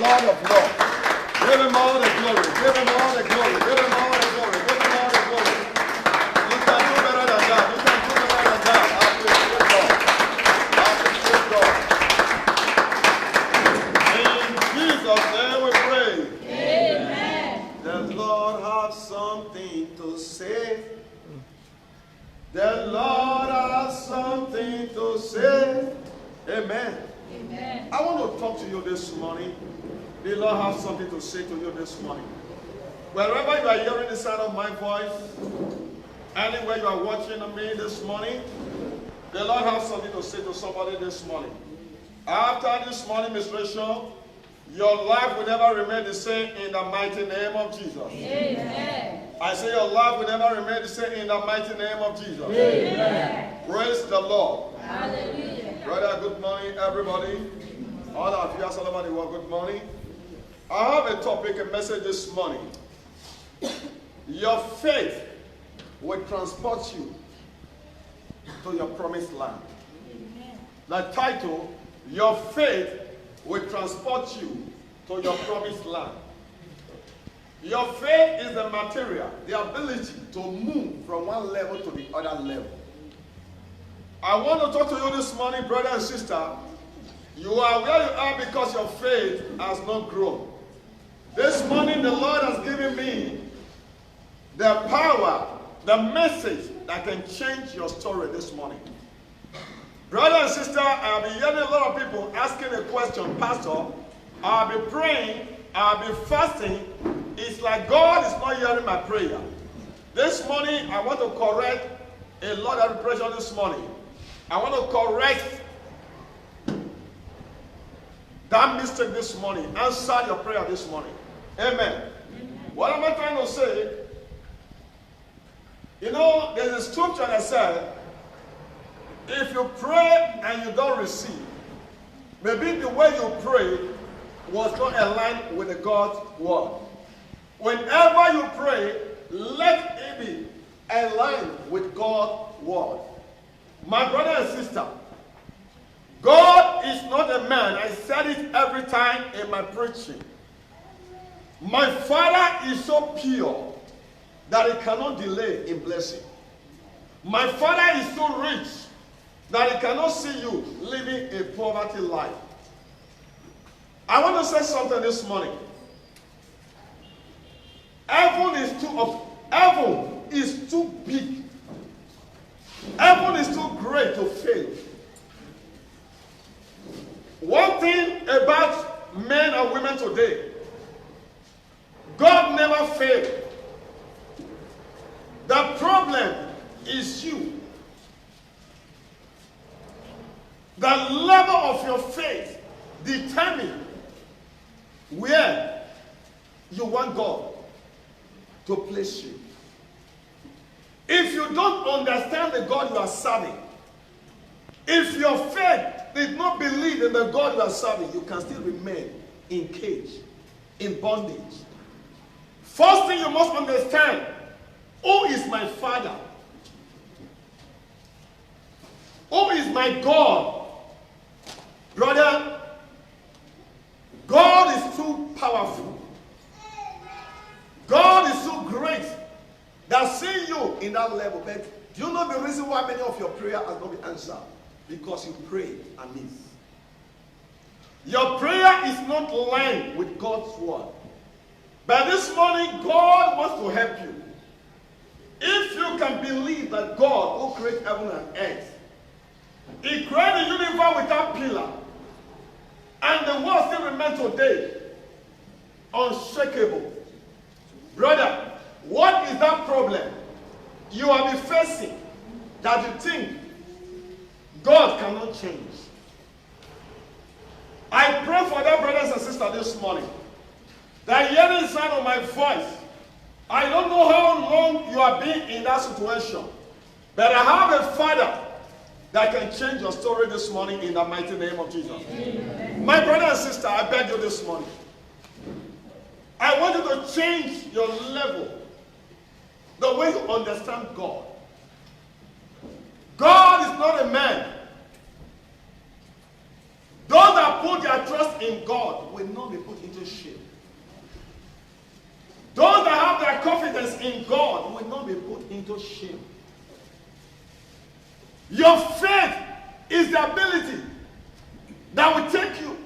Lord of Lords. Give him all the glory. Give him all the glory. Give him all the glory. Give him all the glory. You can do better than that. You can do better than that. Appreciate God. In Jesus' name we pray. Amen. The Lord has something to say. The Lord has something to say. Amen. Amen. I want to talk to you this morning. The Lord has something to say to you this morning. Wherever you are hearing the sound of my voice, anywhere you are watching me this morning, the Lord has something to say to somebody this morning. After this morning ministration, your life will never remain the same in the mighty name of Jesus. Amen. I say your life will never remain the same in the mighty name of Jesus. Amen. Praise the Lord. Hallelujah. Brother, good morning, everybody. All of you, all over the world, good morning. I have a topic, a message this morning. Your faith will transport you to your promised land. Amen. The title, your faith will transport you to your promised land. Your faith is the material, the ability to move from one level to the other level. I want to talk to you this morning, brother and sister. You are where you are because your faith has not grown. This morning the Lord has given me the power, the message that can change your story this morning. Brother and sister, I'll be hearing a lot of people asking a question, Pastor, I'll be praying, I'll be fasting. It's like God is not hearing my prayer. This morning, I want to correct a lot of pressure this morning. I want to correct that mistake this morning. Answer your prayer this morning. Amen. Amen. What am I trying to say? You know, there's a scripture that said, if you pray and you don't receive, maybe the way you pray was not aligned with the God's word. Whenever you pray, let it be aligned with God's word. My brother and sister, God is not a man. I said it every time in my preaching. My Father is so pure that he cannot delay in blessing. My Father is so rich that he cannot see you living a poverty life. I want to say something this morning. Heaven is too big. Heaven is too great to fail. One thing about men and women today, God never failed. The problem is you. The level of your faith determines where you want God to place you. If you don't understand the God you are serving, if your faith did not believe in the God you are serving, you can still remain in cage, in bondage. First thing you must understand, who is my Father? Who is my God? Brother, God is too powerful. God is so great that seeing you in that level. But do you know the reason why many of your prayer has not been answered? Because you pray amiss. Your prayer is not aligned with God's word. But this morning, God wants to help you. If you can believe that God who created heaven and earth, he created the universe without pillar, and the world still remains today unshakable. Brother, what is that problem you are be facing that you think God cannot change? I pray for that brothers and sisters this morning that hearing the sound of my voice, I don't know how long you have been in that situation, but I have a Father that can change your story this morning in the mighty name of Jesus. Amen. My brother and sister, I beg you this morning, I want you to change your level, the way you understand God. God is not a man. Those that put their trust in God will not be put into in God will not be put into shame. Your faith is the ability that will take you,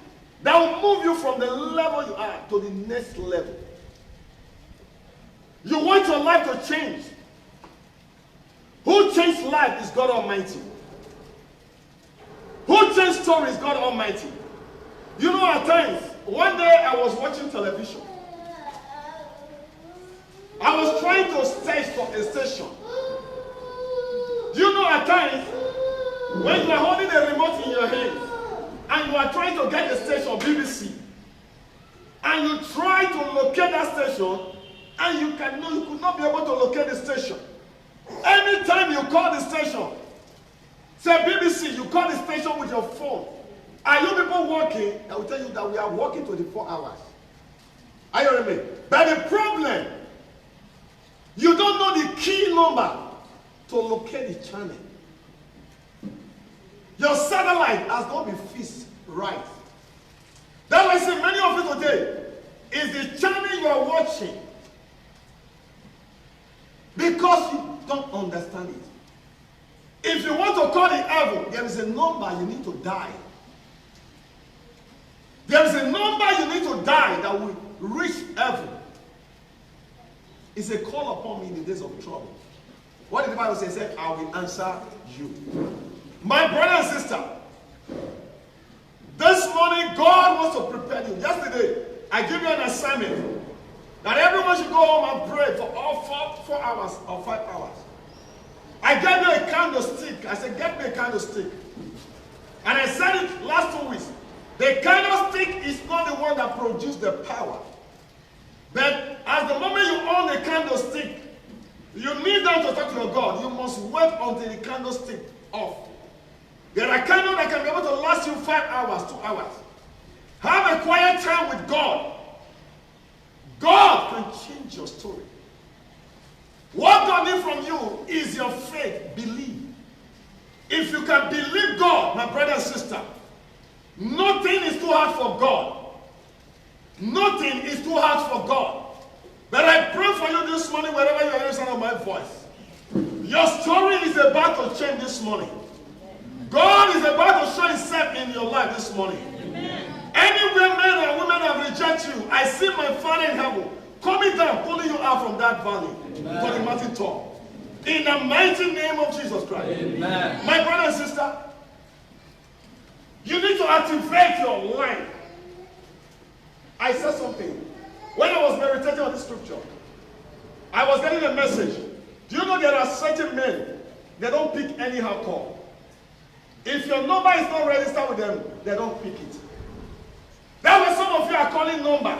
that will move you from the level you are to the next level. You want your life to change. Who changed life is God Almighty. Who changed story is God Almighty. You know, at times, one day I was watching television. I was trying to search for a station. You know, at times, when you are holding a remote in your hands and you are trying to get a station, BBC, and you try to locate that station, and you could not be able to locate the station. Anytime you call the station, say BBC, you call the station with your phone. Are you people working? I will tell you that we are working 24 hours. Are you with me? But the problem, you don't know the key number to locate the channel. Your satellite has not been fixed right. That's why I say many of you today is the channel you are watching because you don't understand it. If you want to call the heaven, there is a number you need to dial. There is a number you need to dial that will reach heaven. It's a call upon me in the days of trouble. What did the Bible say? It said, I will answer you. My brother and sister, this morning God wants to prepare you. Yesterday, I gave you an assignment that everyone should go home and pray for all 4 hours or 5 hours. I gave you a candlestick. I said, get me a candlestick. And I said it last 2 weeks. The candlestick is not the one that produced the power. But as the moment you own the candlestick, you need them to talk to your God. You must wait until the candlestick off. There are candles that can be able to last you 5 hours, 2 hours. Have a quiet time with God. God can change your story. What God needs from you is your faith. Believe. If you can believe God, my brother and sister, nothing is too hard for God. Nothing is too hard for God. But I pray for you this morning, wherever you are hearing the sound of my voice. Your story is about to change this morning. God is about to show himself in your life this morning. Amen. Anywhere men and women have rejected you, I see my Father in heaven coming down, pulling you out from that valley to the mountain top. In the mighty name of Jesus Christ. Amen. My brother and sister, you need to activate your life. I said something. When I was meditating on this scripture, I was getting a message. Do you know there are certain men, they don't pick anyhow call. If your number is not registered with them, they don't pick it. That's why some of you are calling number.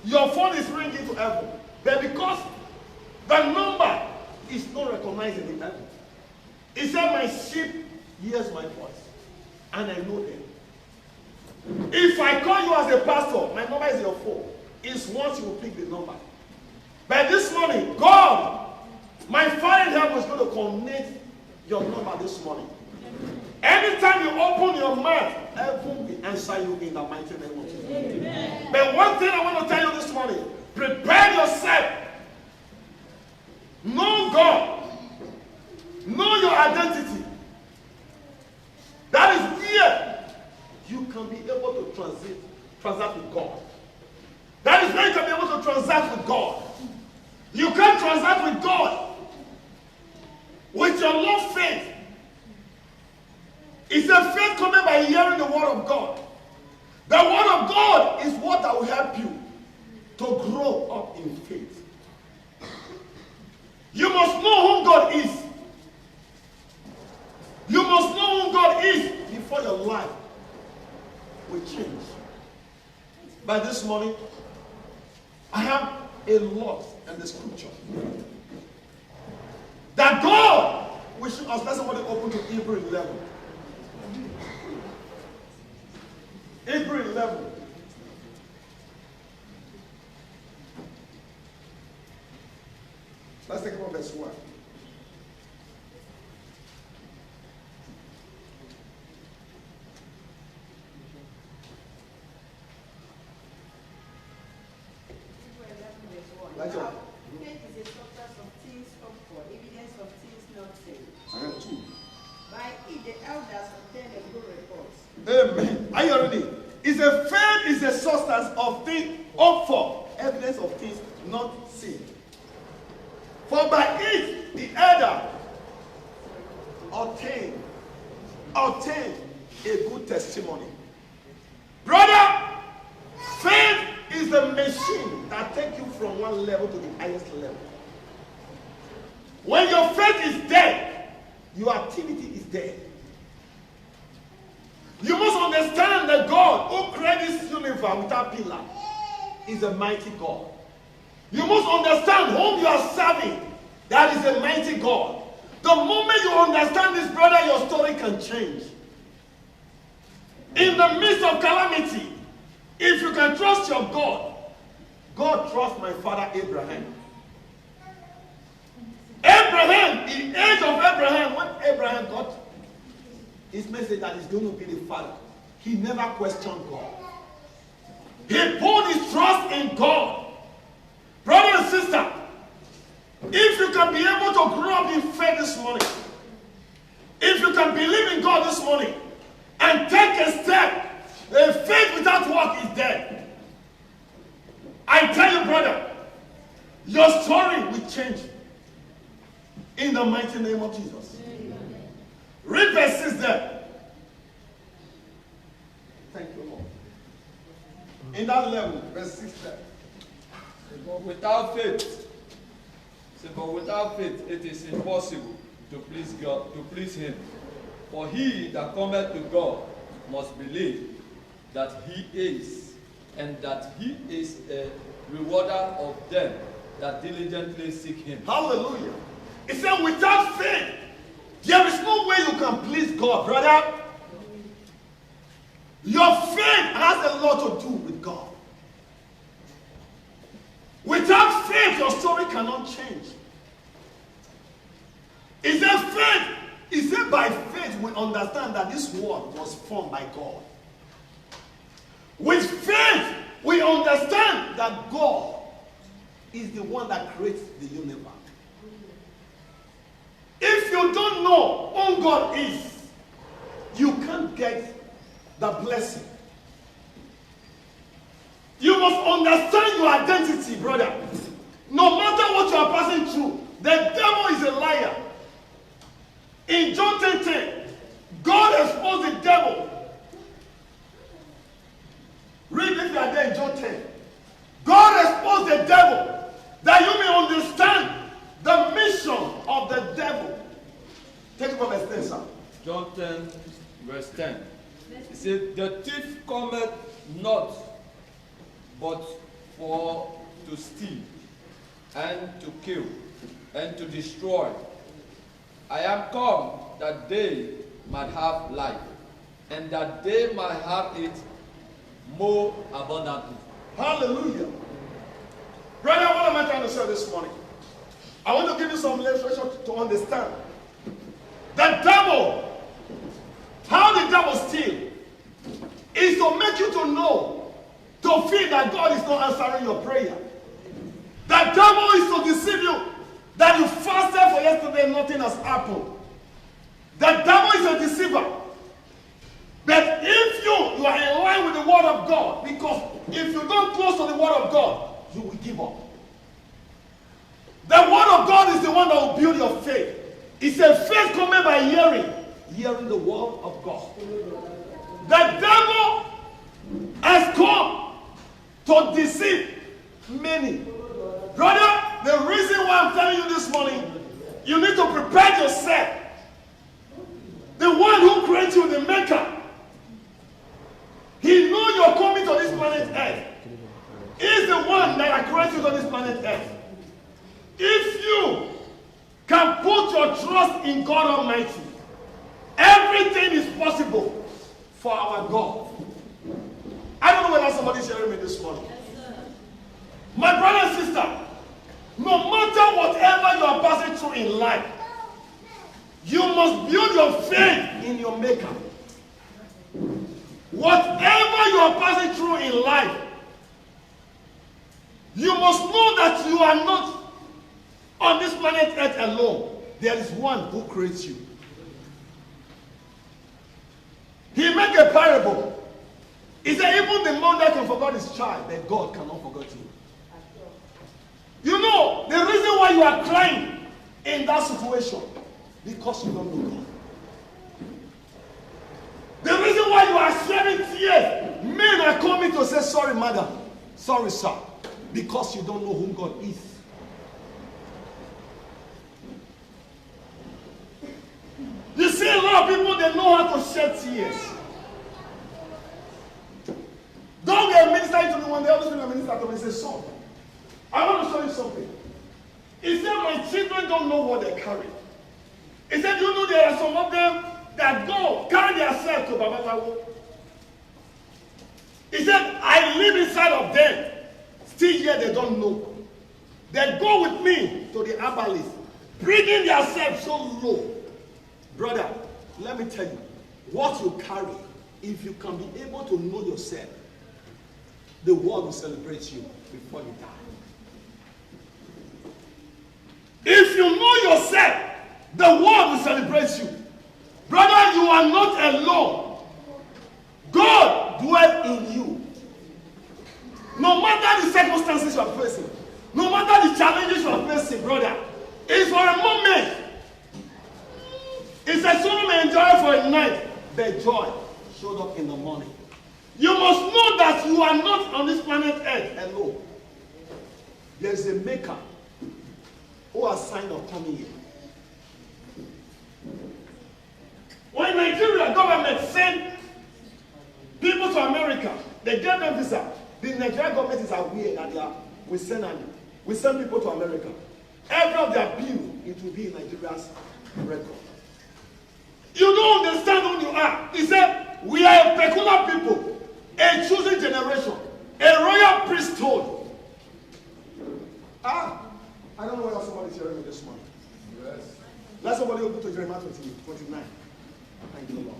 Your phone is ringing to heaven. But because the number is not recognized in the heaven. It said, my sheep hears my voice, and I know them. If I call you as a pastor, my number is your phone. It's once you will pick the number. But this morning, God, my Father in heaven is going to connect your number this morning. Anytime you open your mouth, heaven will answer you in the mighty name of Jesus. Amen. But one thing I want to tell you this morning, prepare yourself. Know God. Know your identity. That is where you can be able to transact with God. That is where you can be able to transact with God. You can't transact with God with your low faith. It's a faith coming by hearing the word of God. The word of God is what that will help you to grow up in faith. You must know who God is. You must know who God is before your life will change. By this morning, I have a lot in the scripture that God will show us. Let somebody open to Hebrew 11. Hebrew 11. Let's take about verse 1. Faith is a substance substance of things hoped for, evidence of things not seen. For by it the elder obtained a good testimony. Brother, faith is the machine that takes you from one level to the highest level. When your faith is dead, your activity is dead. You must understand that God who created this universe without pillar is a mighty God. You must understand whom you are serving. That is a mighty God. The moment you understand this, brother, your story can change. In the midst of calamity, if you can trust your God, God trusts my father Abraham. Abraham, the age of Abraham, when Abraham got his message that he's going to be the father, he never questioned God. He put his trust in God. Brother and sister, if you can be able to grow up in faith this morning, if you can believe in God this morning, and take a step, a faith without work is dead. I tell you, brother, your story will change in the mighty name of Jesus. Read verse 6 there. Thank you, Lord. In that level, verse 6 there. But without faith, it is impossible to please God, to please Him. For he that cometh to God must believe that He is, and that He is a rewarder of them that diligently seek Him. Hallelujah. It said, without faith, there is no way you can please God, brother. Your faith has a lot to do with God. Without faith, your story cannot change. It said faith. It said by faith we understand that this world was formed by God. With faith, we understand that God is the one that creates the universe. If you don't know who God is, you can't get the blessing. You must understand your identity, brother. No matter what you are passing through, the devil is a liar. In John 10:10, God exposed the devil. Read if you are there in John 10. God exposed the devil that you may understand the mission of the devil. Take it from verse 10, sir. John 10, verse 10. It says, the thief cometh not but for to steal, and to kill, and to destroy. I am come that they might have life, and that they might have it more abundantly. Hallelujah. Brother, what am I trying to say this morning? I want to give you some illustration to understand. The devil, how the devil steals, is to make you to know, to feel that God is not answering your prayer. The devil is to deceive you that you fasted for yesterday and nothing has happened. The devil is a deceiver. But if you are in line with the word of God, because if you don't close to the word of God, you will give up. The word of God is the one that will build your faith. It says faith coming by hearing the word of God. The devil has come to deceive many. Brother, the reason why I'm telling you this morning, you need to prepare yourself. The one who created you, the maker, he knows you're coming to this planet Earth. He's the one that created you on this planet Earth. If you can put your trust in God Almighty, everything is possible for our God. I don't know whether somebody's hearing me this morning. My brother and sister, no matter whatever you are passing through in life, you must build your faith in your Maker. Whatever you are passing through in life, you must know that you are not on this planet Earth alone. There is one who creates you. He made a parable He said, even the mother can forget his child, but God cannot forget you. You know, the reason why you are crying in that situation, because you don't know God. The reason why you are shedding tears, men are coming to say, sorry, madam, sorry, sir, because you don't know whom God is. You see a lot of people, they know how to shed tears. Don't get ministering to me when they always bring a minister to me and say, son, I want to show you something. He said, my children don't know what they carry. He said, you know there are some of them that go, carry themselves to Baba Tawo. He said, I live inside of them. Still here they don't know. They go with me to the herbalist, bringing themselves so low. Brother, let me tell you, what you carry, if you can be able to know yourself, the world will celebrate you before you die. If you know yourself, the world will celebrate you. Brother, you are not alone. God dwells in you. No matter the circumstances you are facing, no matter the challenges you are facing, brother, it's for a moment. It's a sorrow may enjoy for a night, but joy showed up in the morning. You must know that you are not on this planet Earth alone. There is a maker who has signed up coming here. When Nigeria government sent people to America, they gave them visa. The Nigerian government is aware that we send people to America. Every of their bill, it will be in Nigeria's record. You don't understand who you are. He said, we are a peculiar people, a chosen generation, a royal priesthood. I don't know whether somebody's hearing me this morning. Yes. Let somebody open to Jeremiah 29. Thank you, Lord.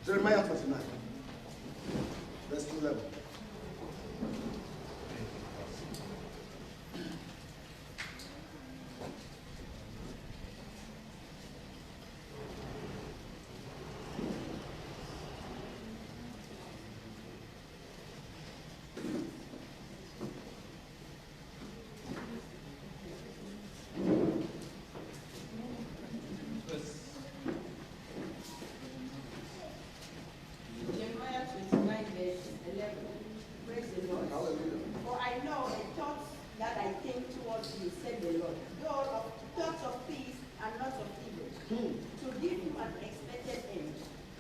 Jeremiah 29. Verse 11.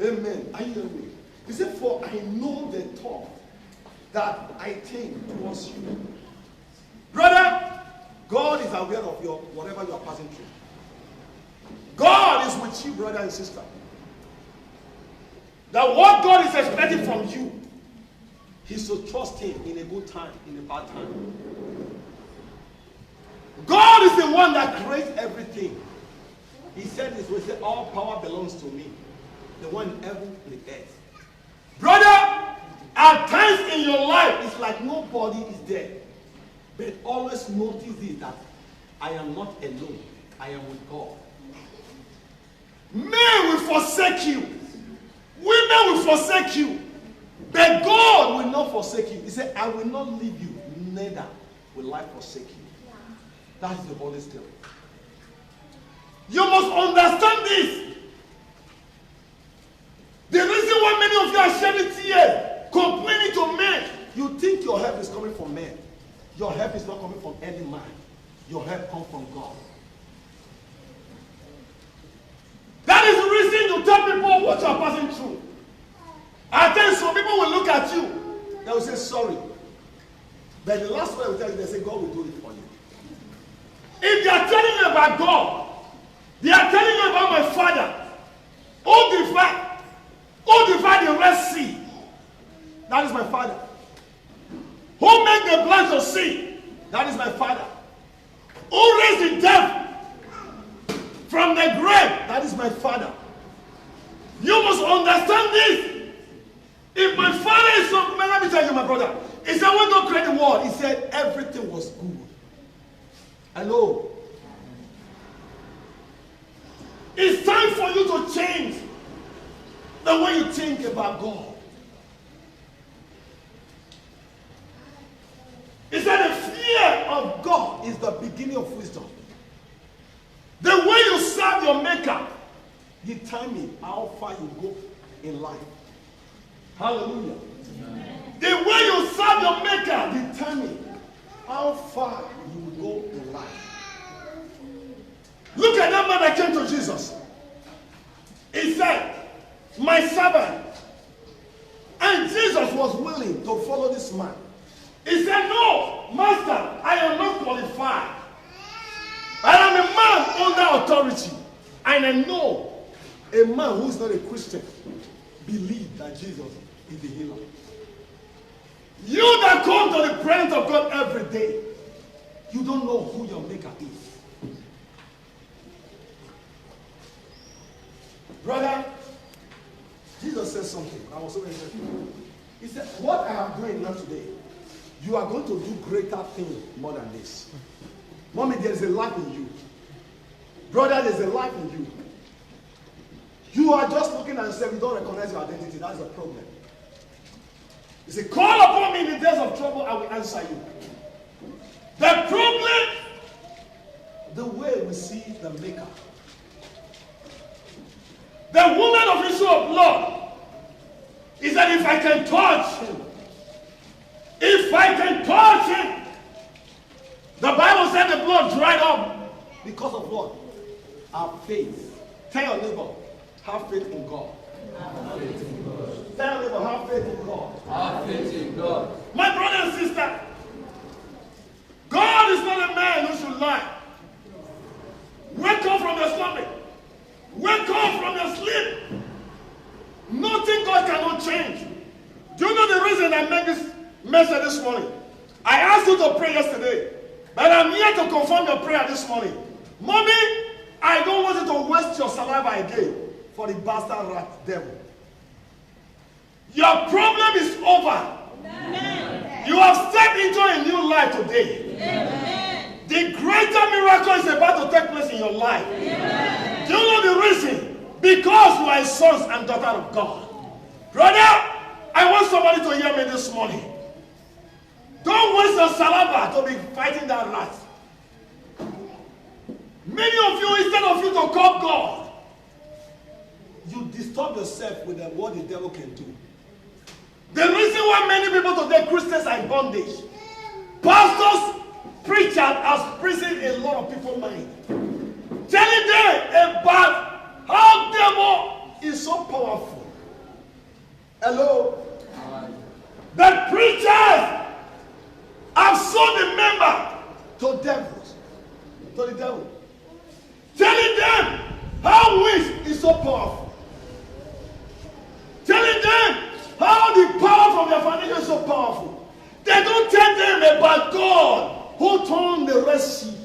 Amen. Are you hearing me? He said, for I know the thought that I think towards you. Brother, God is aware of your whatever you are passing through. God is with you, brother and sister. That what God is expecting from you, He should trust Him in a good time, in a bad time. God is the one that creates everything. He said this, we say, all power belongs to me. The one in heaven and the earth. Brother, at times in your life, it's like nobody is there. But always notice this, that I am not alone. I am with God. Men will forsake you. Women will forsake you. But God will not forsake you. He said, I will not leave you, neither will I forsake you. That is the Holy Spirit. You must understand this. The reason why many of you are shedding tears, complaining to men, you think your help is coming from men. Your help is not coming from any man. Your help comes from God. That is the reason you tell people what you are passing through. At times some people will look at you, they will say sorry. But the last word I will tell you, they say God will do it for you. If they are telling you about God, they are telling you about my Father, who divided the Red Sea. That is my Father. Who made the blind to see? That is my Father. Who raised the dead from the grave? That is my Father. You must understand this. If my Father is so, let me tell you, my brother. He said when God created the world, He said everything was good. Hello. It's time for you to change the way you think about God. is the beginning of wisdom. The way you serve your maker determines how far you go in life. Hallelujah. The way you serve your maker determines how far you will go in life. Look at that man that came to Jesus. He said, my servant. And Jesus was willing to follow this man. He said, no, master, I am not qualified. I am a man under authority. And I know a man who is not a Christian believes that Jesus is the healer. You that come to the presence of God every day, you don't know who your maker is. Brother, Jesus said something. I was so interested. He said, what I am doing now today, you are going to do greater things more than this. Mommy, there's a life in you. Brother, there's a life in you. You are just looking and saying, you don't recognize your identity. That's the problem. He said, call upon me in the days of trouble, I will answer you. The problem, the way we see the maker. The woman of issue of blood is that if I can touch him, if I can touch him, the Bible said the blood dried up because of what? Our faith. Tell your neighbor, have faith in God. Have faith in God. Tell your neighbor, have faith in God. Have faith in God. My brother and sister, God is not a man who should lie. Wake up from your slumber. Wake up from your sleep. Nothing God cannot change. Do you know the reason I made this message this morning? I asked you to pray yesterday, but I'm here to confirm your prayer this morning. Mommy, I don't want you to waste your saliva again for the bastard rat devil. Your problem is over. Amen. You have stepped into a new life today. Amen. The greater miracle is about to take place in your life. Amen. Do you know the reason? Because you are a son and daughter of God. Brother, I want somebody to hear me this morning. Don't waste your saliva to be fighting that rat. Many of you, instead of you to call God, you disturb yourself with what the devil can do. The reason why many people today, Christians, are in bondage. Pastors, preachers are prison a lot of people's mind. Telling them about how devil is so powerful. Hello? The preachers have sold the member to devils. To the devil. Telling them how witch is so powerful. Telling them how the power from their foundation is so powerful. They don't tell them about God who turned the Red Sea.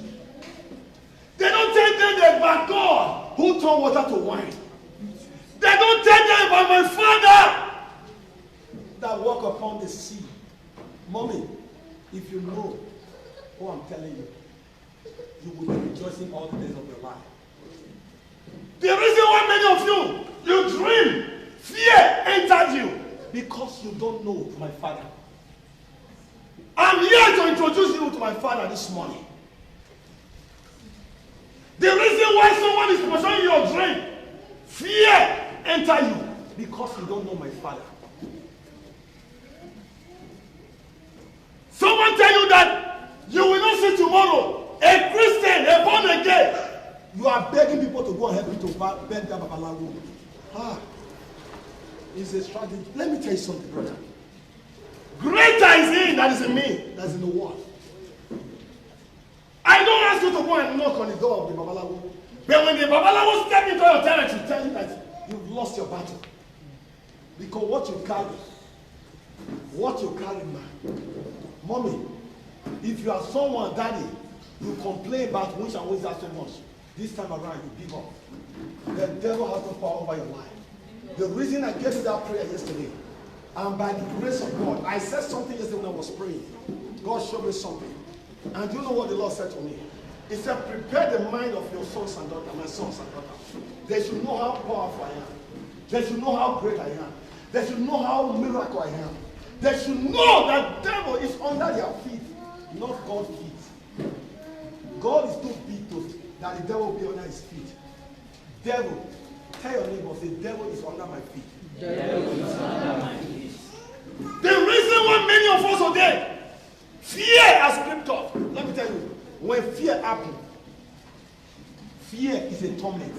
They don't tell them about God who turned water to wine. They don't tell them about my Father that walk upon the sea. Mommy, if you know what I'm telling you, you will be rejoicing all the days of your life. The reason why many of you dream, fear enters you, because you don't know my Father. I'm here to introduce you to my Father this morning. The reason why someone is pursuing your dream, fear enter you, because you don't know my Father. Someone tell you that you will not see tomorrow. A Christian, a born again. You are begging people to go and help you to bend down Babalawo. It's a strategy. Let me tell you something, brother. Greater is he that is in me, that is in the world. I don't ask you to go and knock on the door of the Babalawo. But when the Babalawo step into your territory, tell you that you've lost your battle. Because what you carry, man. Mommy, if you are someone, daddy, you complain about which and which are so much. This time around, you give up. The devil has no power over your life. The reason I gave you that prayer yesterday, and by the grace of God, I said something yesterday when I was praying. God showed me something. And do you know what the Lord said to me? He said, prepare the mind of your sons and daughters, my sons and daughters. They should know how powerful I am. They should know how great I am. They should know how miracle I am. They should know that devil is under their feet, not God's feet. devil will be under his feet. Devil, tell your neighbor, say, devil is under my feet. Devil is under my feet. The reason why many of us today, fear has crept up. Let me tell you, when fear happens, fear is a torment.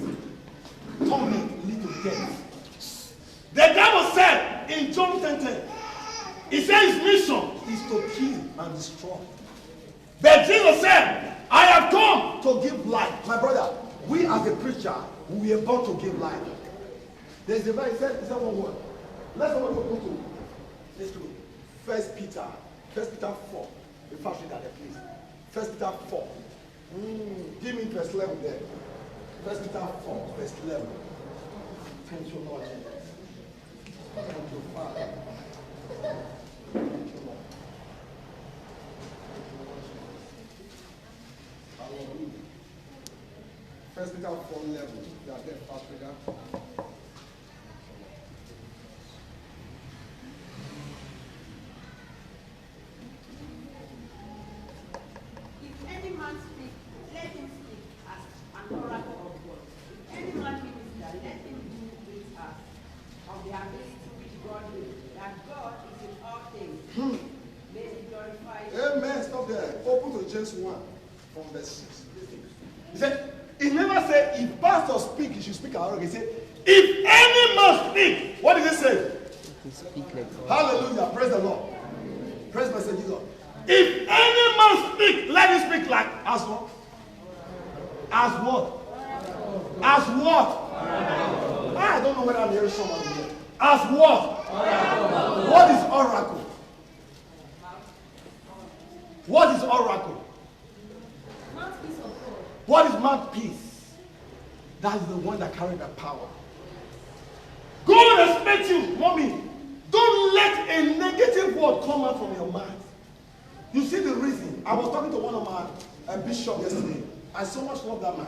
Torment leads to death. The devil said in John 10:10, he said his mission is to kill and destroy. But Jesus said, I have come to give life. My brother, we as a preacher, we are born to give life. There's a verse, he said one word. Let's go to let's do it. 1 Peter 4. The first read that there, please. 1 Peter 4. Give me verse 11 there. 1 Peter 4, verse 11. Thank you, Lord Jesus. Thank you, Father. Thank you, Lord. Hallelujah. 1 Peter 4:11. You are there, fast reader. If any man speak, let him speak as an oracle of God. If any man minister, let him do it as of the ability which God gave, that God is in all things. May he glorify. Amen. Stop there. Open to James 1 from verse 6. He said, he never said if pastor speak, he should speak aloud. He said, if any man speak, what did he say? Speak like God. Hallelujah. Praise the Lord. Praise my Savior Jesus. If any man speak, let him speak like as what? As what? As what? I don't know whether I'm hearing somebody here. As what? What is oracle? What is oracle? Mouthpiece of God. What is mouthpiece? That is the one that carries the power. God expects you, mommy. Don't let a negative word come out from your mouth. You see the reason. I was talking to one of my bishop yesterday. I so much love that man.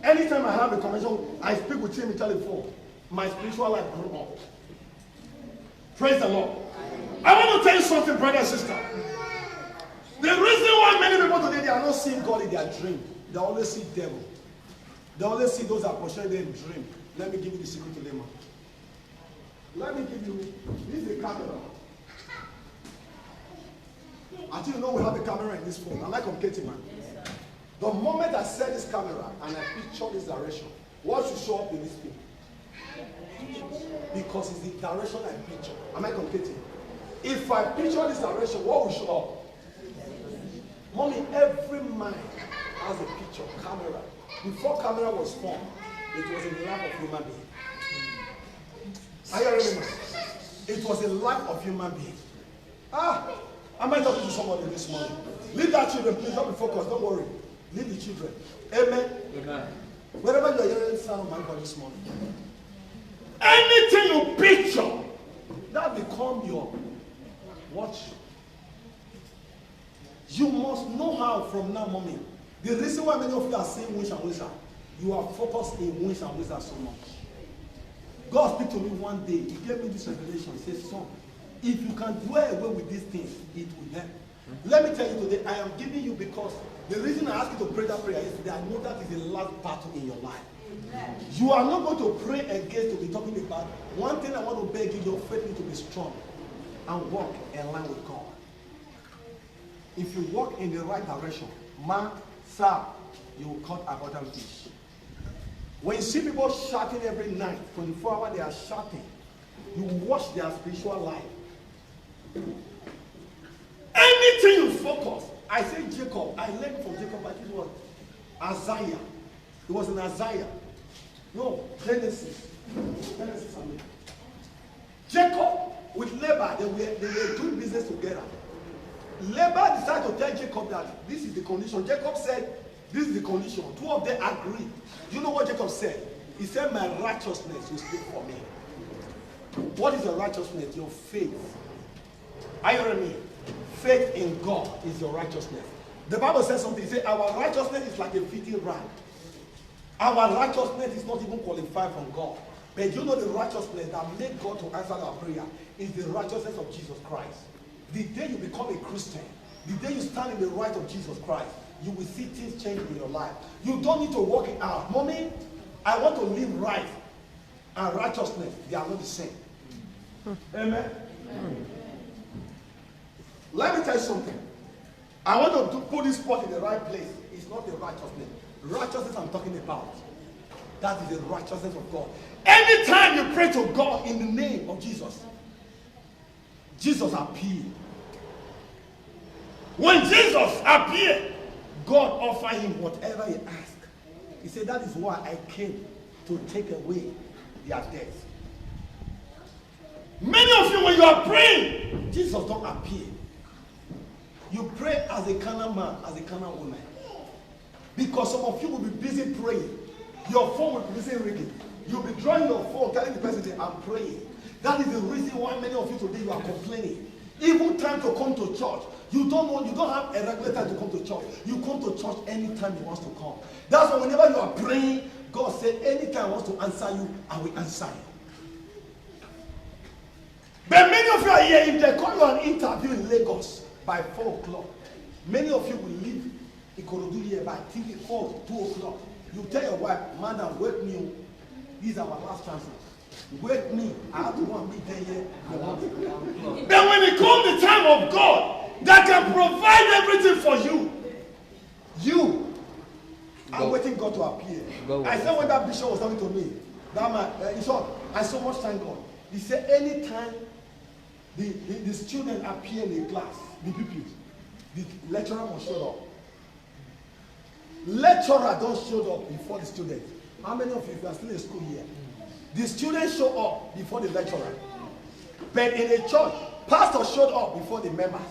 Anytime I have a conversation, I speak with him in telephone. My spiritual life grew up. Praise the Lord. I want to tell you something, brother and sister. The reason why many people today they are not seeing God in their dream, they always see devil. They always see those that portray them in dream. Let me give you the secret to them. Let me give you this is a camera. I think you know we have a camera in this phone. Am I communicating, man? Yes, the moment I set this camera and I picture this direction, what should show up in this thing? Because it's the direction I picture. Am I communicating? If I picture this direction, what will show up? Mommy, every mind has a picture, camera. Before camera was formed, it was in the life of human being. Are you remember? It was a life of human being. Am I talking to somebody this morning? Leave that children, please don't be focused. Don't worry. Leave the children. Amen. Amen. Wherever you are hearing the sound of my voice this morning, anything you picture, that become your watch. You must know how from now, mommy. The reason why many of you are saying witch and wizard, you are focused in witch and wizard so much. God spoke to me one day. He gave me this revelation. He said, son, if you can dwell away with these things, it will help. Let me tell you today, I am giving you because the reason I asked you to pray that prayer is that I know that is the last battle in your life. Amen. You are not going to pray against to be talking about. One thing I want to beg you, your faith needs to be strong and walk in line with God. If you walk in the right direction, man, sir, you will cut a bottom fish. When you see people shouting every night, 24 hours they are shouting, you watch their spiritual life. Anything you focus, I say Jacob, I learned from Jacob, but it was Isaiah. It was in Isaiah. No, Genesis. Genesis, I mean. Jacob with Laban, they were doing business together. Laban decided to tell Jacob that this is the condition. Jacob said, this is the condition. Two of them agreed. You know what Jacob said? He said, my righteousness will speak for me. What is your righteousness? Your faith. Are you hearing me? Faith in God is your righteousness. The Bible says something. It says, our righteousness is like a fitting rag. Our righteousness is not even qualified from God. But you know the righteousness that made God to answer our prayer is the righteousness of Jesus Christ. The day you become a Christian, the day you stand in the right of Jesus Christ, you will see things change in your life. You don't need to work it out. Mommy, I want to live right and righteousness. They are not the same. Amen. Let me tell you something. I want to put this spot in the right place. It's not the righteousness. Righteousness I'm talking about. That is the righteousness of God. Anytime you pray to God in the name of Jesus, Jesus appeared. When Jesus appeared, God offered him whatever he asked. He said, that is why I came to take away their debts. Many of you, when you are praying, Jesus don't appear. You pray as a carnal man, as a carnal woman. Because some of you will be busy praying. Your phone will be busy ringing. You'll be drawing your phone, telling the person, I'm praying. That is the reason why many of you today, you are complaining. Even time to come to church. You don't have a regular time to come to church. You come to church anytime he wants to come. That's why whenever you are praying, God said, anytime he wants to answer you, I will answer you. But many of you are here, if they call you an interview in Lagos by 4 o'clock, many of you will leave Ikorodu here by 2 o'clock. You tell your wife, madam, wake me. These are my last chances. Wake me. I have to go and meet them here. Then when it comes the time of God that can provide everything for you, you are waiting God to appear. I said when that bishop was talking to me, that man, in short, I so much thank God. He said anytime the student appear in the class, the pupils, the lecturer must show up. Lecturer don't show up before the student. How many of you are still in school here? The students show up before the lecturer. But in a church, pastor showed up before the members.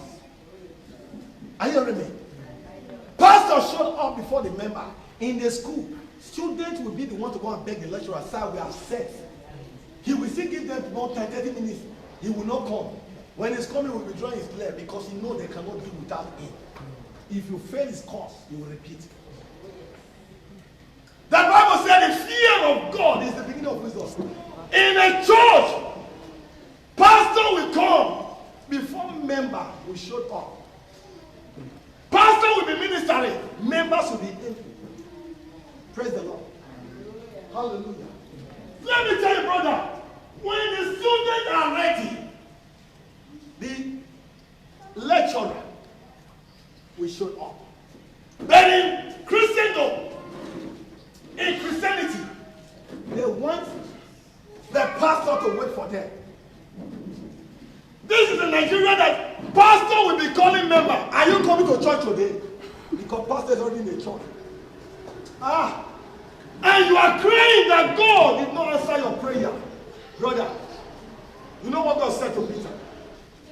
Are you hearing me? Pastor showed up before the member. In the school, students will be the one to go and beg the lecturer, sir, we are set. He will still give them more time, 30 minutes. He will not come. When he's coming, he will withdraw his clear because he knows they cannot do without him. If you fail his course, he will repeat. The Bible said the fear of God is the beginning of wisdom. In a church, pastor will come before member will show up. Pastor will be ministering, members will be empty. Praise the Lord. Hallelujah. Let me tell you, brother, when the students are ready, the lecturer will show up. But in Christendom, in Christianity, they want the pastor to wait for them. This is in Nigeria that pastor will be calling member. Are you coming to church today? Because pastor is already in the church. And you are praying that God did not answer your prayer. Brother, you know what God said to Peter?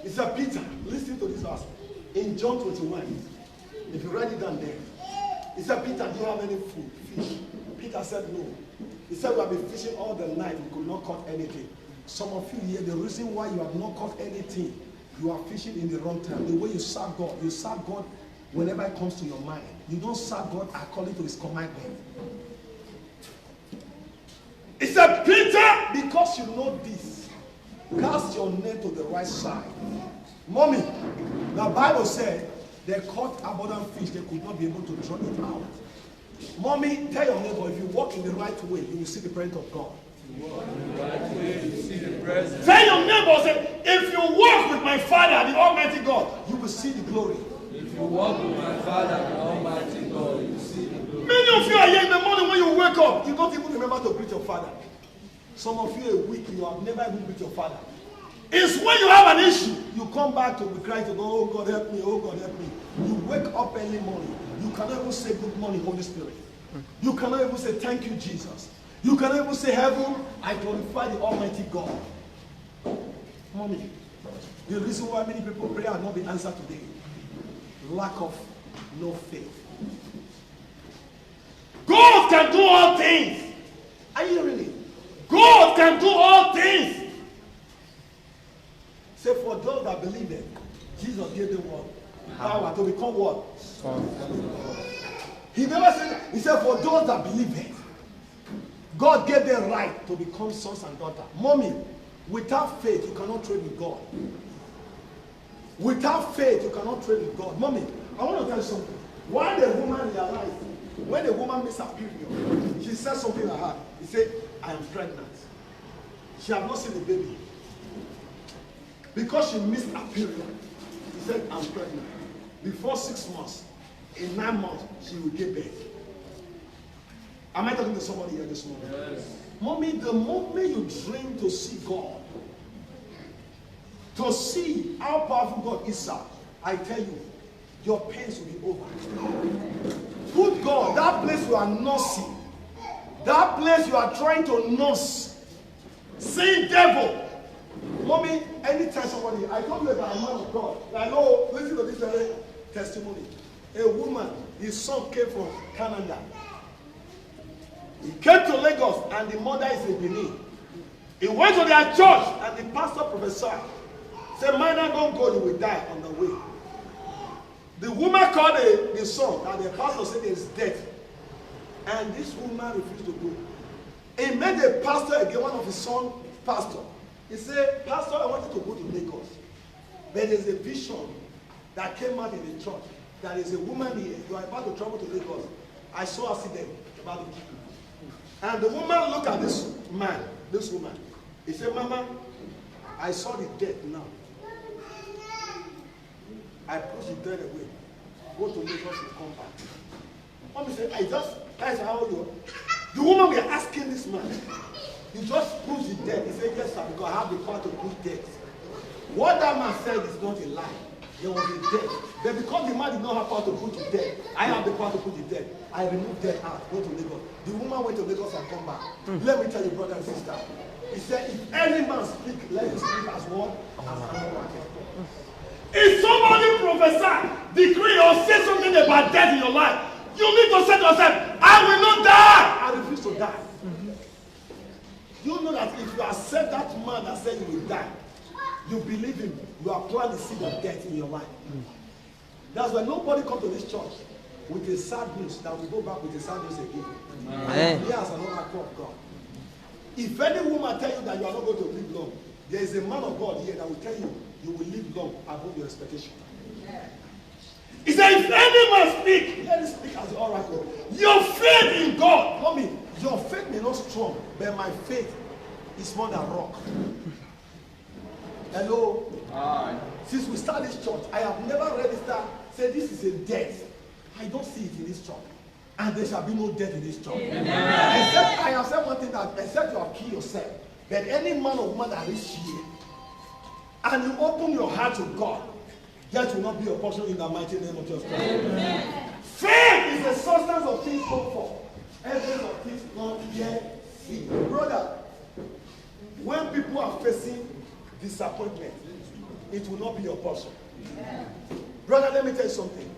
He said, Peter, listen to this verse. In John 21, if you write it down there, he said, Peter, do you have any food, fish? Peter said no. He said, we have been fishing all the night. We could not catch anything. Some of you here, the reason why you have not caught anything, you are fishing in the wrong time. The way you serve God whenever it comes to your mind. You don't serve God according to his commandment. He said, Peter, because you know this, cast your net to the right side. Mommy, the Bible said they caught abundant fish. They could not be able to draw it out. Mommy, tell your neighbor, if you walk in the right way, you will see the presence of God. Tell your neighbor, say, if you walk with my Father, the Almighty God, you will see the glory. If you walk with my Father, the Almighty God, you will see the glory. Many of you are here in the morning when you wake up, you don't even remember to greet your father. Some of you are weak, you have never even greet your father. It's when you have an issue, you come back to cry to God, oh God help me, oh God help me. You wake up early morning, you cannot even say good morning, Holy Spirit. You cannot even say thank you, Jesus. You cannot even say heaven, I glorify the Almighty God. Mommy, the reason why many people pray and not be answered today, lack of no faith. God can do all things. Are you hearing it? God can do all things. Say for those that believe it, Jesus gave them what? Power to become what? He never said, he said for those that believe it, God gave them right to become sons and daughters. Mommy, without faith, you cannot trade with God. Without faith, you cannot trade with God. Mommy, I want to tell you something. Why the woman realized, when the woman missed her period, she said something in her heart. He said, I am pregnant. She had not seen the baby. Because she missed her period, he said, I'm pregnant. Before 6 months, in 9 months, she will give birth. Am I talking to somebody here this morning? Yes. Mommy, the moment you dream to see God, to see how powerful God is, sir, I tell you, your pains will be over. Good God, that place you are nursing, that place you are trying to nurse, saying devil. Mommy, anytime somebody, I told you about a man of God. I know, listen to this very testimony. A woman, his son came from Canada. He came to Lagos and the mother is in Benin. He went to their church and the pastor prophesied. Said, "Mother, don't go, you will die on the way." The woman called the son and the pastor said there's death. And this woman refused to go. He made the pastor again, one of his son pastor. He said, "Pastor, I wanted to go to Lagos. But there's a vision that came out in the church. There is a woman here. You are about to travel to Lagos. I saw her see them about to kill you." And the woman looked at this man, this woman. He said, "Mama, I saw the death now. I push the death away. Go to Lagos and come back." Mommy said, that's how you are. The woman we are asking this man, you just push the death. He said, "Yes, sir, because I have the power to push death." What that man said is not a lie. There was a death. But because the man did not have power to put the death, I have the power to put the death. I removed death out. Go to Lagos. The woman went to Lagos and come back. Let me tell you, brother and sister. He said, if any man speak, let him speak as what? As an oracle. If somebody prophesy, decree, or say something about death in your life, you need to say to yourself, I will not die. I refuse to die. You know that if you accept that man that said you will die, you believe him, you are planting the seed of death in your life. That's why nobody comes to this church with a sad news that will go back with a sad news again. And here as an oracle of God. If any woman tell you that you are not going to live long, there is a man of God here that will tell you you will live long above your expectation. He said, if any man speak, let him speak as the oracle. Your faith in God, mommy, your faith may not strong, but my faith is more than rock. Hello? Hi. Since we started this church, I have never registered, say this is a death. I don't see it in this church. And there shall be no death in this church. Amen. Except I have said one thing, that except you have killed yourself, but any man or woman that is here, and you open your heart to God, death will not be your portion in the mighty name of Jesus Christ. Amen. Faith is the substance of things hoped for, evidence of things not yet seen. Brother, when people are facing disappointment, it will not be your portion. Brother, let me tell you something.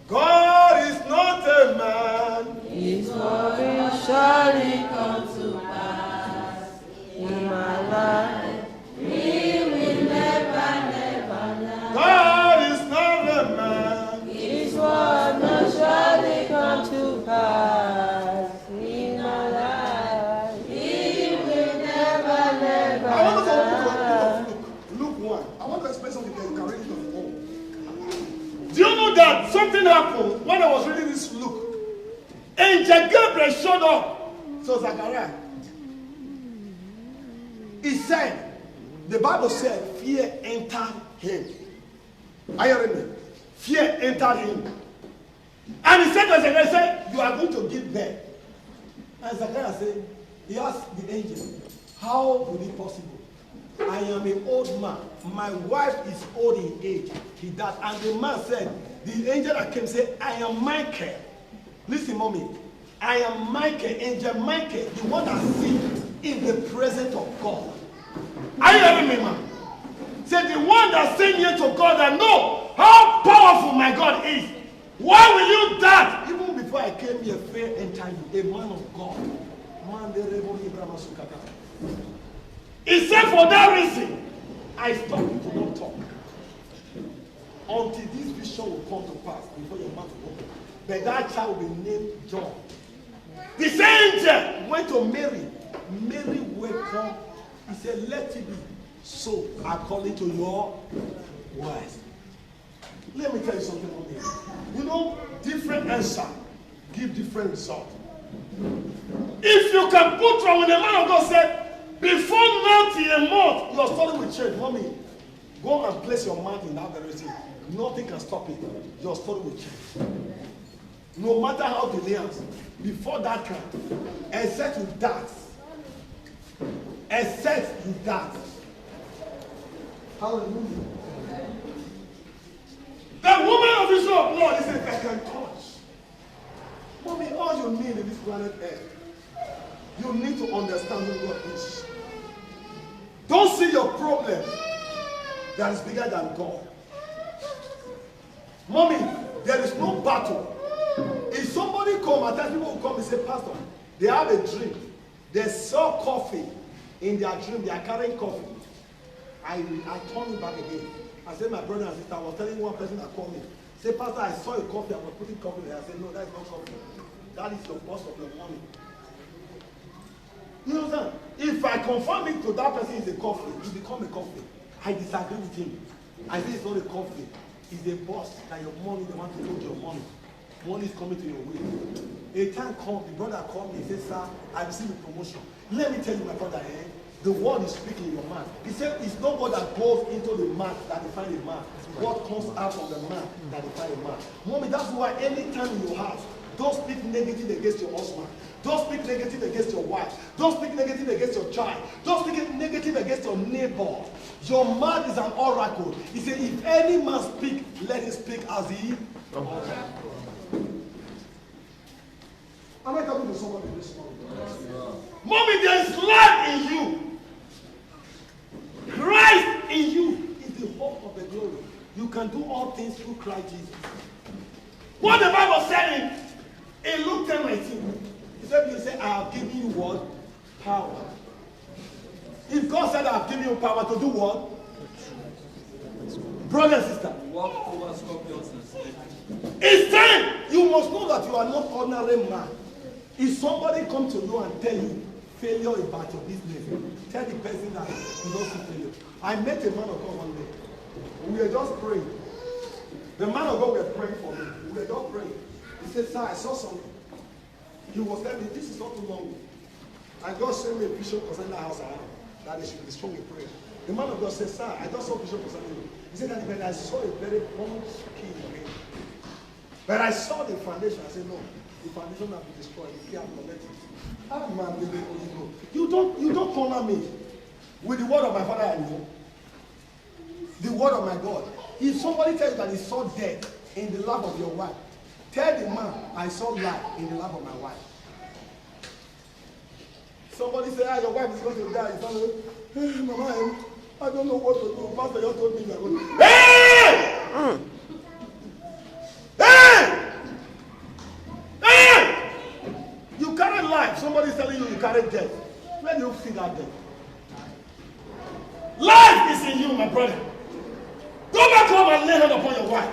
God is not a man. His word surely come to pass in my life. He will never, never lie. God is not a man. His word will surely come to pass in my life. He will never, never lie. I want to open Luke 1. I want to explain something that you can read it on your own. Do you know that something happened when I was reading this Luke? Angel Gabriel showed up. So Zachariah, he said, the Bible said, fear entered him. Are you hearing me? Fear entered him. And he said to Zachariah, you are going to give birth. And Zachariah said, he asked the angel, how would it possible? I am an old man. My wife is old in age. He died. And the man said, the angel that came said, I am Michael. Listen, mommy. I am Michael, angel Michael, the one that sits in the presence of God. Are you hearing me, man? Say, the one that sits near to God and know how powerful my God is. Why will you die? Even before I came here, fear entered you, a man of God. He said, for that reason, I stopped you to not talk. Until this vision will come to pass before your mouth will open. But that child will be named John. The same angel went to Mary. Mary welcomed. He said, let it be so according to your words. Let me tell you something on this. You know, different answer give different result. If you can put from when the man of God said, before 90 a month, your story will change. Mommy, go and place your mind in that direction. Nothing can stop it. Your story will change. No matter how delayed, before that time, except you dance. Except you dance. Hallelujah. The woman of Israel, Lord, he said, I can touch. Mommy, all you need in this planet Earth, you need to understand who God is. Don't see your problem that is bigger than God. Mommy, there is no battle. If somebody come, at times people will come and say, Pastor, they have a dream. They saw coffee in their dream. They are carrying coffee. I turn it back again. I said, my brother and sister, I was telling one person that called me. Say, Pastor, I saw a coffee. I was putting coffee there. I said, no, that's not coffee. That is the cost of your money. You understand? If I confirm it to that person is a coffee, you become a coffee. I disagree with him. I say it's not a coffee. It's a boss that your money, they want to hold your money. Money is coming to your way. A time comes, the brother called me, he said, sir, I received a promotion. Let me tell you, my brother, the word is speaking in your mouth. He said, it's not what that goes into the man that defines a man. What comes out of the man that defines a man. Mommy, that's why anytime in your house, don't speak negative against your husband. Don't speak negative against your wife. Don't speak negative against your child. Don't speak negative against your neighbor. Your mouth is an oracle. He said, if any man speak, let him speak as he oracle. Am I talking to somebody this morning? Mommy, there is life in you. Christ in you is the hope of the glory. You can do all things through Christ Jesus. What the Bible said in Luke 10:19, he said, you say, I have given you what? Power. If God said, I have given you power to do what? Brother and sister. Walk over scorpions and snakes. It's time. You must know that you are not ordinary man. If somebody comes to you and tell you failure about your business, tell the person that you don't see failure. I met a man of God one day. We were just praying. The man of God were praying for me. We were just praying. He said, sir, I saw something. He was telling me, this is not too long. And God sent me a vision concerning the house I have, that they should be strong in prayer. The man of God said, sir, I just saw a vision concerning you. He said, that I saw a very bunch key in it. But I saw the foundation. I said, no, the foundation has been destroyed. You can't collect it. Ah, man, you don't corner me with the word of my father I know. The word of my God. If somebody tells you that he saw death in the lap of your wife, tell the man, I saw life in the lap of my wife. Somebody say, your wife is going to die. Mama, I don't know what to do. Pastor, you told me you're going to. Hey! Hey! Hey! You carry life. Somebody is telling you carry death. Where do you feel that death? Life is in you, my brother. Go back home and lay hand upon your wife.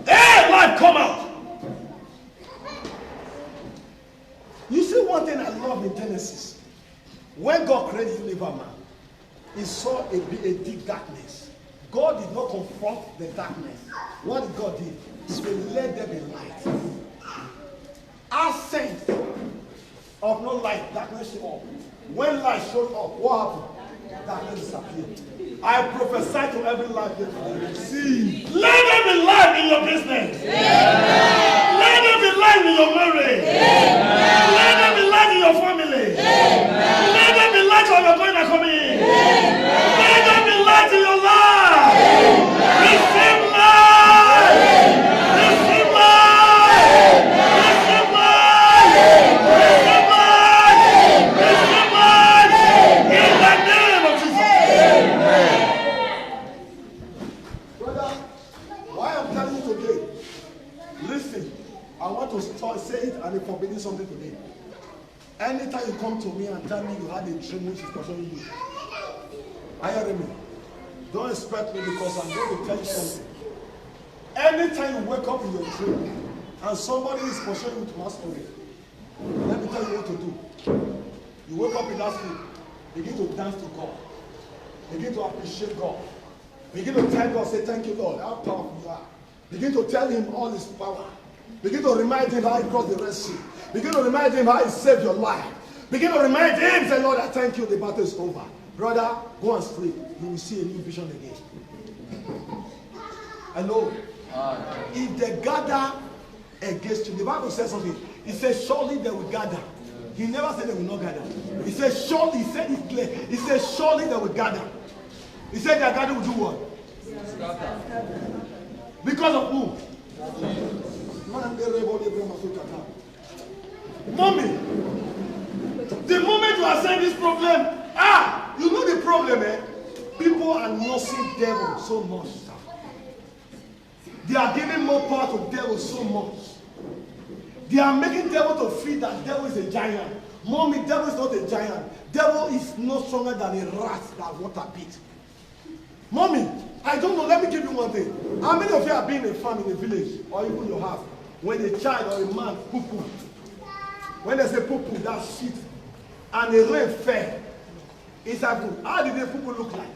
Hey, life, come out. You see one thing I love in Genesis. When God created the universe, man, he saw a deep darkness. God did not confront the darkness. What did God do? He said, let there be light. Absence of no light, darkness showed up. When light showed up, what happened? Darkness disappeared. I prophesy to every life here today. See, let there be light in your business. Amen. Let there be light in your marriage. Amen. Let there be light in your family. Amen. Let there be light when you're going and coming in. Amen. Let there be light in your life. Amen. Receive light. Amen. Receive light. Amen. Receive light. Amen. Receive light. Amen. Receive light. Amen. In the name of Jesus. Amen. Brother, why I'm telling you today, listen, I want to say it and I'm forbidding something today. Anytime you come to me and tell me you had a dream which is pursuing you, are you hearing me? Don't expect me because I'm going to tell you something. Anytime you wake up in your dream and somebody is pursuing you to masquerade, let me tell you what to do. You wake up in that sleep, begin to dance to God. Begin to appreciate God. Begin to thank God. Say, thank you, Lord. How powerful you are. Begin to tell him all his power. Begin to remind him how he crossed the Red Sea. Begin to remind him how he saved your life. Begin to remind him, say, Lord, I thank you, the battle is over. Brother, go and sleep. You will see a new vision again. Hello? If they gather against you, the Bible says something. It says, surely they will gather. He never said they will not gather. He said, surely, he said it clear. He said, surely they will gather. He said their gather will do what? Because of who? Mommy, the moment you are saying this problem, you know the problem, eh? People are nursing devil so much. They are giving more power to devil so much. They are making devil to feel that devil is a giant. Mommy, devil is not a giant. Devil is no stronger than a rat that water pit. Mommy, I don't know. Let me give you one thing. How many of you have been in a farm in a village or even your house when a child or a man poo-poo? When they say poo-poo, that's shit. And the rain fell. It's like, how did the poo-poo look like?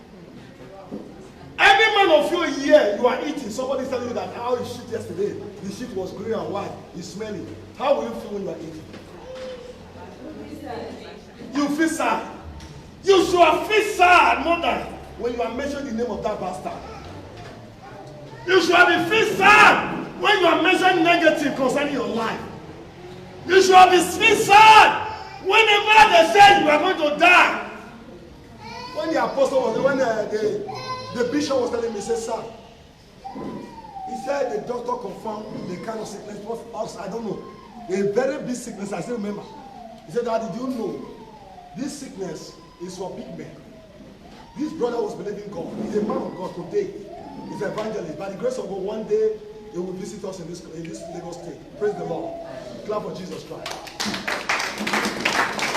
Every man of you here, you are eating. Somebody telling you that how you shit yesterday. The shit was green and white. You smell it. How will you feel when you are eating? You feel sad. You should feel sad more than when you are mentioning the name of that bastard. You should feel sad when you are mentioning negative concerning your life. You should be sad whenever they say you are going to die. When the apostle was, when the bishop was telling me, he said, sir, he said the doctor confirmed the kind of sickness was, I don't know, a very big sickness, I still remember. He said, Daddy, do you know, this sickness is for big men. This brother was believing God. He's a man of God today. He's an evangelist. By the grace of God, one day he will visit us in this Lagos state. Praise the Lord. Clap for Jesus Christ.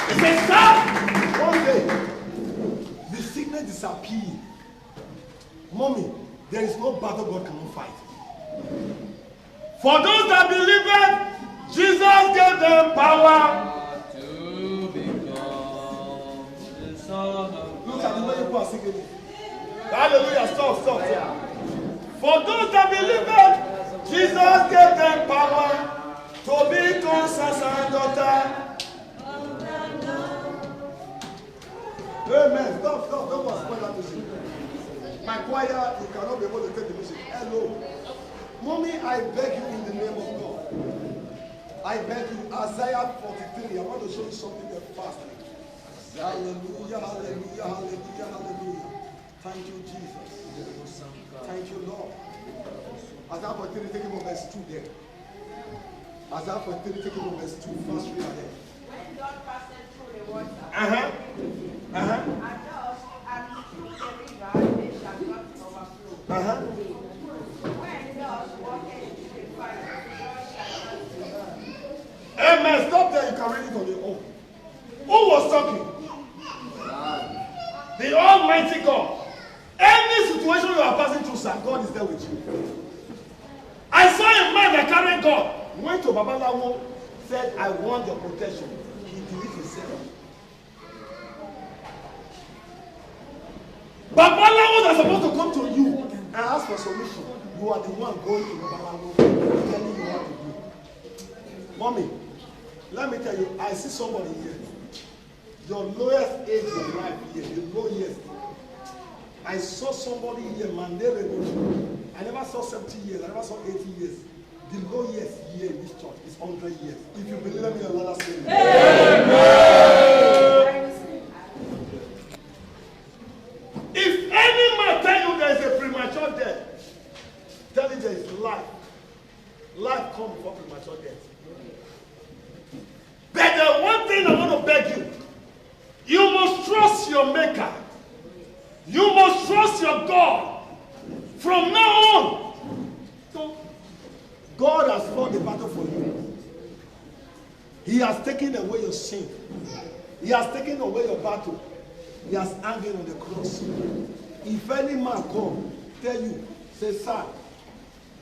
He said, sir, one day the sickness disappeared. Mommy, there is no battle God cannot fight. For those that believe it, Jesus gave them power to become the Son of Look at the way you are singing it. Hallelujah. Stop. For those that believe it, Jesus gave them power to become sons and daughters. Amen. Stop. Don't spoil that music. My choir, you cannot be able to take the music. Hello. Mommy, I beg you in the name of God. I beg you, Isaiah 43. I want to show you something there fast. Hallelujah. Thank you, Jesus. Thank you, Lord. Isaiah 43, taking from verse 2 there. Isaiah 43, taking from verse 2. First read ahead. When God passed through the water, and through the river, they shall not overflow. When thou walkest in the fire, God shall not see thee. Amen. Stop there. You can read it on your own. Who was talking? The Almighty God. Any situation you are passing through, sir, God is there with you. I saw a man that carried God. Went to Babalawo, said, I want your protection. He did it himself. Babalawo was supposed to come to you and ask for solution. You are the one going to Babalawo, telling you what to do. Mommy, let me tell you, I see somebody here. Your lowest age in life here, the lowest. I saw somebody here, Mandela. I never saw 70 years, I never saw 80 years. The lowest year in this church is 100 years. If you believe me, another say amen. If any man tell you there is a premature death, tell him there is life. Life comes before premature death. But the one thing I want to beg you, you must trust your Maker. You must trust your God. From now on, God has fought the battle for you. He has taken away your sin. He has taken away your battle. He has hanged on the cross. If any man come, tell you, say, sir,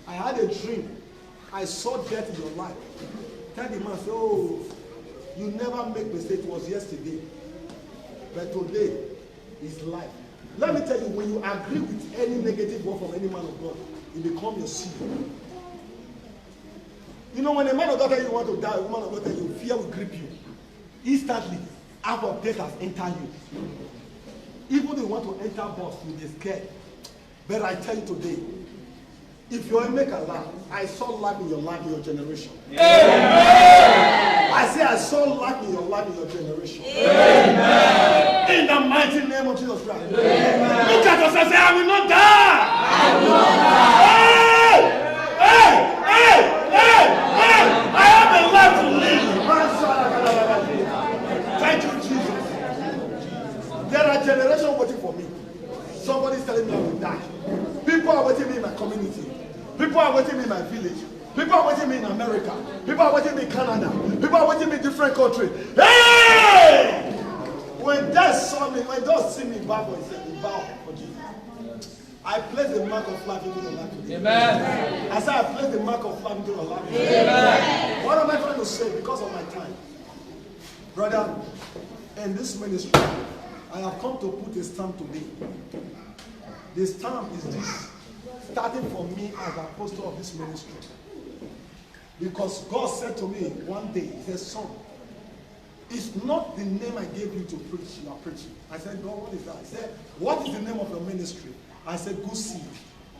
I had a dream. I saw death in your life. Tell the man, say, oh, you never make mistake. It was yesterday. But today is life. Let me tell you, when you agree with any negative word from any man of God, it becomes your seed. know, when a man of God tells you want to die, a woman of God tells you, fear will grip you. Instantly, out of death has entered you. Even if you want to enter bus, you'll be scared. But I tell you today, if you make a laugh, I saw life in your life, in your generation. Amen. I say I saw life in your life, in your generation. Amen. In the mighty name of Jesus Christ. Amen. Look at us and say, I will not die. I will not die. Hey! I have a life to live. Thank you, Jesus. There are generations waiting for me. Somebody is telling me I will die. People are waiting me in my community. People are waiting me in my village. People are waiting me in America. People are waiting me in Canada. People are waiting me in different countries. Hey! When death saw me, when God see me bow for himself, bow for Jesus. I place the mark of life into your life today. Amen. I said I place the mark of life into your life today. Amen. What am I trying to say? Because of my time. Brother, in this ministry, I have come to put a stamp today. The stamp is this. Starting from me as an apostle of this ministry. Because God said to me one day, he said, son, it's not the name I gave you to preach, you are preaching. I said, God, what is that? He said, what is the name of your ministry? I said, good seed.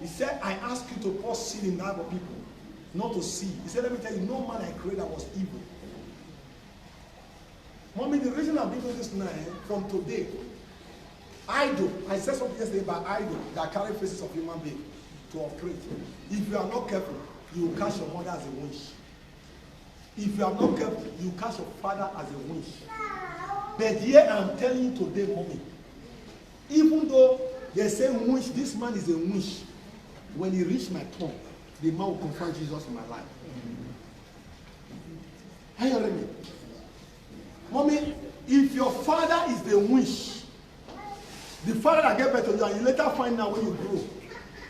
He said, I asked you to pour seed in the life of people, not to seed. He said, let me tell you, no man I created was evil. Mommy, the reason I'm doing this now, from today, idol, I said something yesterday about idol that carry faces of human beings to operate. If you are not careful, you will catch your mother as a witch. If you are not careful, you will catch your father as a witch. But here I'm telling you today, mommy, even though they say witch, this man is a witch, when he reached my tongue, the man will confront Jesus in my life. Are you hearing me? Mommy, if your father is the witch, the father that gave birth to you, and you later find out when you grow.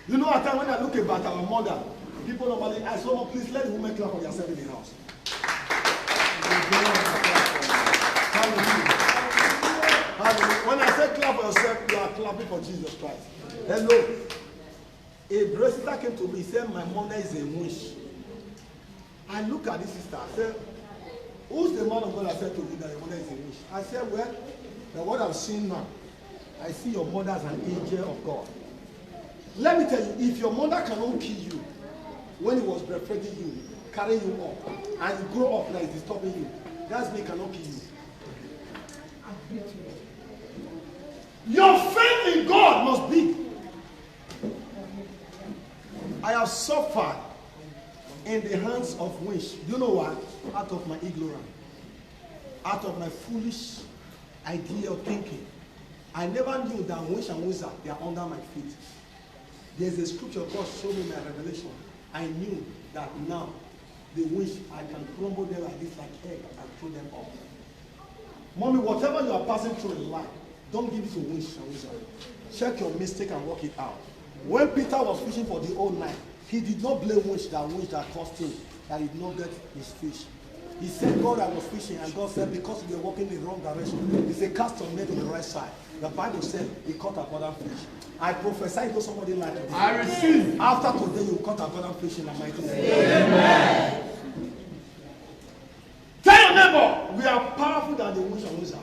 You know, at time when I look about our mother, people normally ask, oh, please let the woman clap for yourself in the house. When I say clap for yourself, you are clapping for Jesus Christ. Hello. A brother sister came to me, he said, my mother is a witch. I look at this sister, I said, who's the man of God that said to you that your mother is a witch? I said, well, what I'm seeing now, I see your mother as an angel of God. Let me tell you, if your mother cannot kill you when he was breastfeeding you, carrying you up, and you grow up like disturbing you, that means cannot kill you. Your faith in God must be. I have suffered in the hands of witch. Do you know why? Out of my ignorance, out of my foolish idea of thinking. I never knew that witch and wizard, they are under my feet. There's a scripture God showed me my revelation. I knew that now the witch, I can crumble them like this, like egg, and throw them up. Mommy, whatever you are passing through in life, don't give it to witch and wizard. Check your mistake and work it out. When Peter was fishing for the whole night, he did not blame witch that cost him, that he did not get his fish. He said, God, I was fishing, and God said, because you were walking in the wrong direction, he said, cast your net on the right side. The Bible said he caught abundant fish. I prophesy to somebody like this. I receive. After today, you caught abundant fish in the mighty name. Amen. Tell your neighbor, we are powerful than the witch and wizard.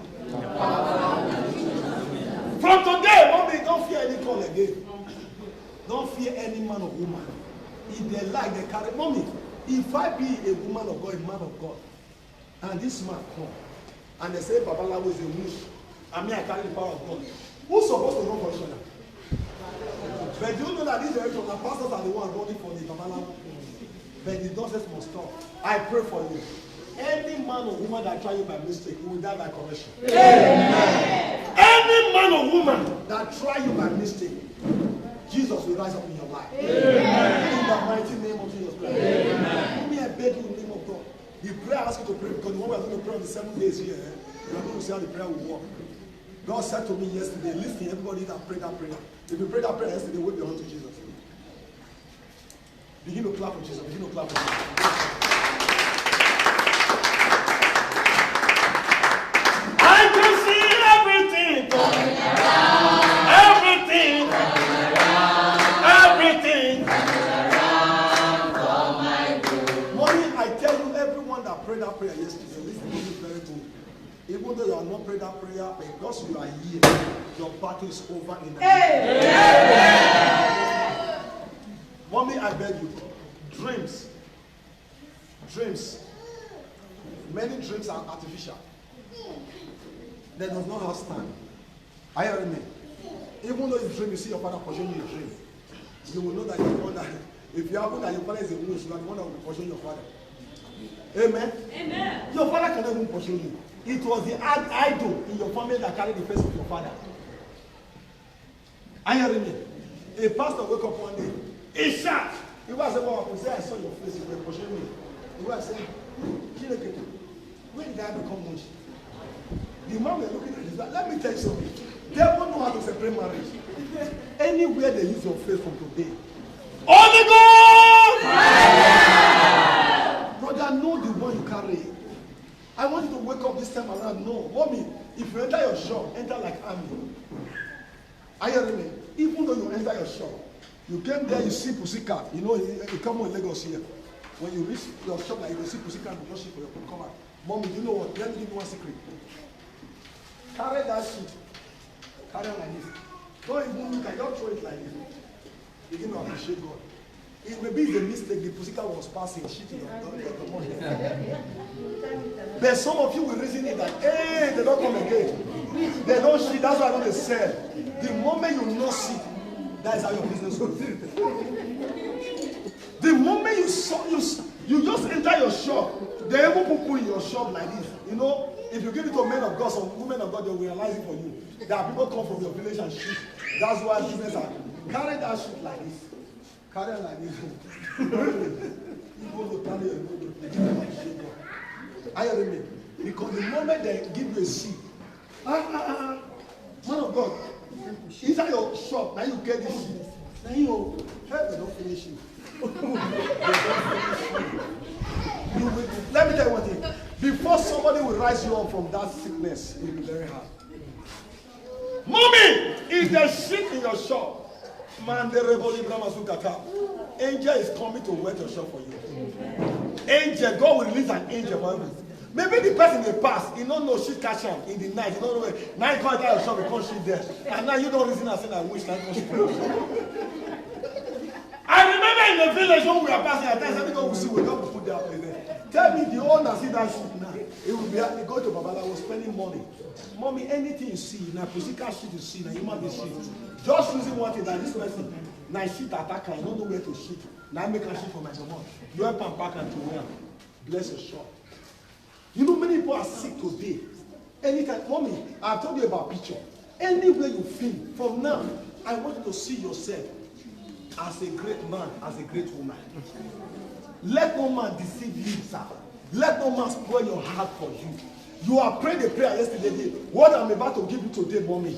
From today, mommy, don't fear any call again. Don't fear any man or woman. If they like, they carry. Mommy, if I be a woman of God, a man of God, and this man come, and they say Babalawo is a witch, I mean I carry the power of God, who's supposed to run for each other? But do you know that this direction, the pastors are the ones running for the Babalawo? But the nonsense must stop. I pray for you. Any man or woman that try you by mistake, you will die by correction. Amen. Any man or woman that try you by mistake, Jesus will rise up in your life. Amen. In the mighty name of Jesus Christ. Amen. Me, I beg you in the name of God. The prayer I ask you to pray, because when we are going to pray on the 7 days here, we are going to see how the prayer will work. God said to me yesterday, listen, everybody that prayed that prayer. If you prayed that prayer yesterday, wave your hand to Jesus. Begin to clap for Jesus. Begin to clap for Jesus. I can see everything coming around. Everything coming around. Everything coming around for my good. Morning, I tell that prayer yesterday. This is very good. Even though you are not praying that prayer, because you are here, your battle is over in the Mommy, I beg you, dreams. Many dreams are artificial. They does not have stand. Are you hearing me? Even though you dream, you see your father pursuing you a dream, you will know that you're the one that, if you happen that your father is a witch, you are the one that will be pursuing your father. Amen? Amen. Your father cannot even pursue you. It was the idol in your family that carried the face of your father. Are you hearing me? A pastor wake up one day, he shot. He was about to say, I saw your face, you were pursuing me. He was saying, when did I become witch? The man was looking at his back. Let me tell you something. They won't know how to separate marriage. Anywhere they use your face from today. Holy God! Brother, know the one you carry. I want you to wake up this time around. No, mommy, if you enter your shop, enter like army. Are you hearing me? Even though you enter your shop, you came there, you see Pussycat. You know, you come in Lagos here. When you reach your shop, like you see Pussycat, you just ship for your come out. Mommy, you know what? Let me give you one secret. Carry that shit. Carry on like this. Don't even look at it, just throw it like this. Begin to appreciate God. It may be the mistake, the Pussycat was passing shit in your money. But some of you will reason it that, hey, they don't come again. They don't shit, that's why I don't they sell. The moment you not see, that is how your business goes. The moment you just enter your shop, they even put in your shop like this. You know, if you give it to men of God, some women of God, they will realize it for you. There are people come from your village and shit. That's why business are. Carry that shit like this. Carry it like this. You go to carry your Are you hearing me? Because the moment they give you a seed, man of God, inside your shop, now you get this seed. Now you help they don't finish you. Let me tell you one thing. Before somebody will rise you up from that sickness, it will be very hard. Mommy, if there's shit in your shop, angel is coming to wet your shop for you. Angel, God will release an angel for you. Maybe the person in the past, you don't know shit catch him in the night, you don't know where. Now you come out your shop, you can't shit there. And now you don't reason and say, I wish I can't shit. I remember in the village when we were passing at times, every time we see, we don't put that place there. Tell me, the owner see that shit now. It will be, they go to Babala, was spending money. Mommy, anything you see, now physical shit you see, now human being shit. Just reason one thing, that this person, now shit attacker, I don't know where to shit. Now I make a shit for my mom. You help and pack and to wear. Bless your shop. You know, many people are sick today. Anytime, mommy, I've told you about picture. Anywhere you feel, from now, I want you to see yourself as a great man, as a great woman. Let no man deceive you, sir. Let no man spoil your heart for you. You are praying a prayer yesterday. What I'm about to give you today, mommy,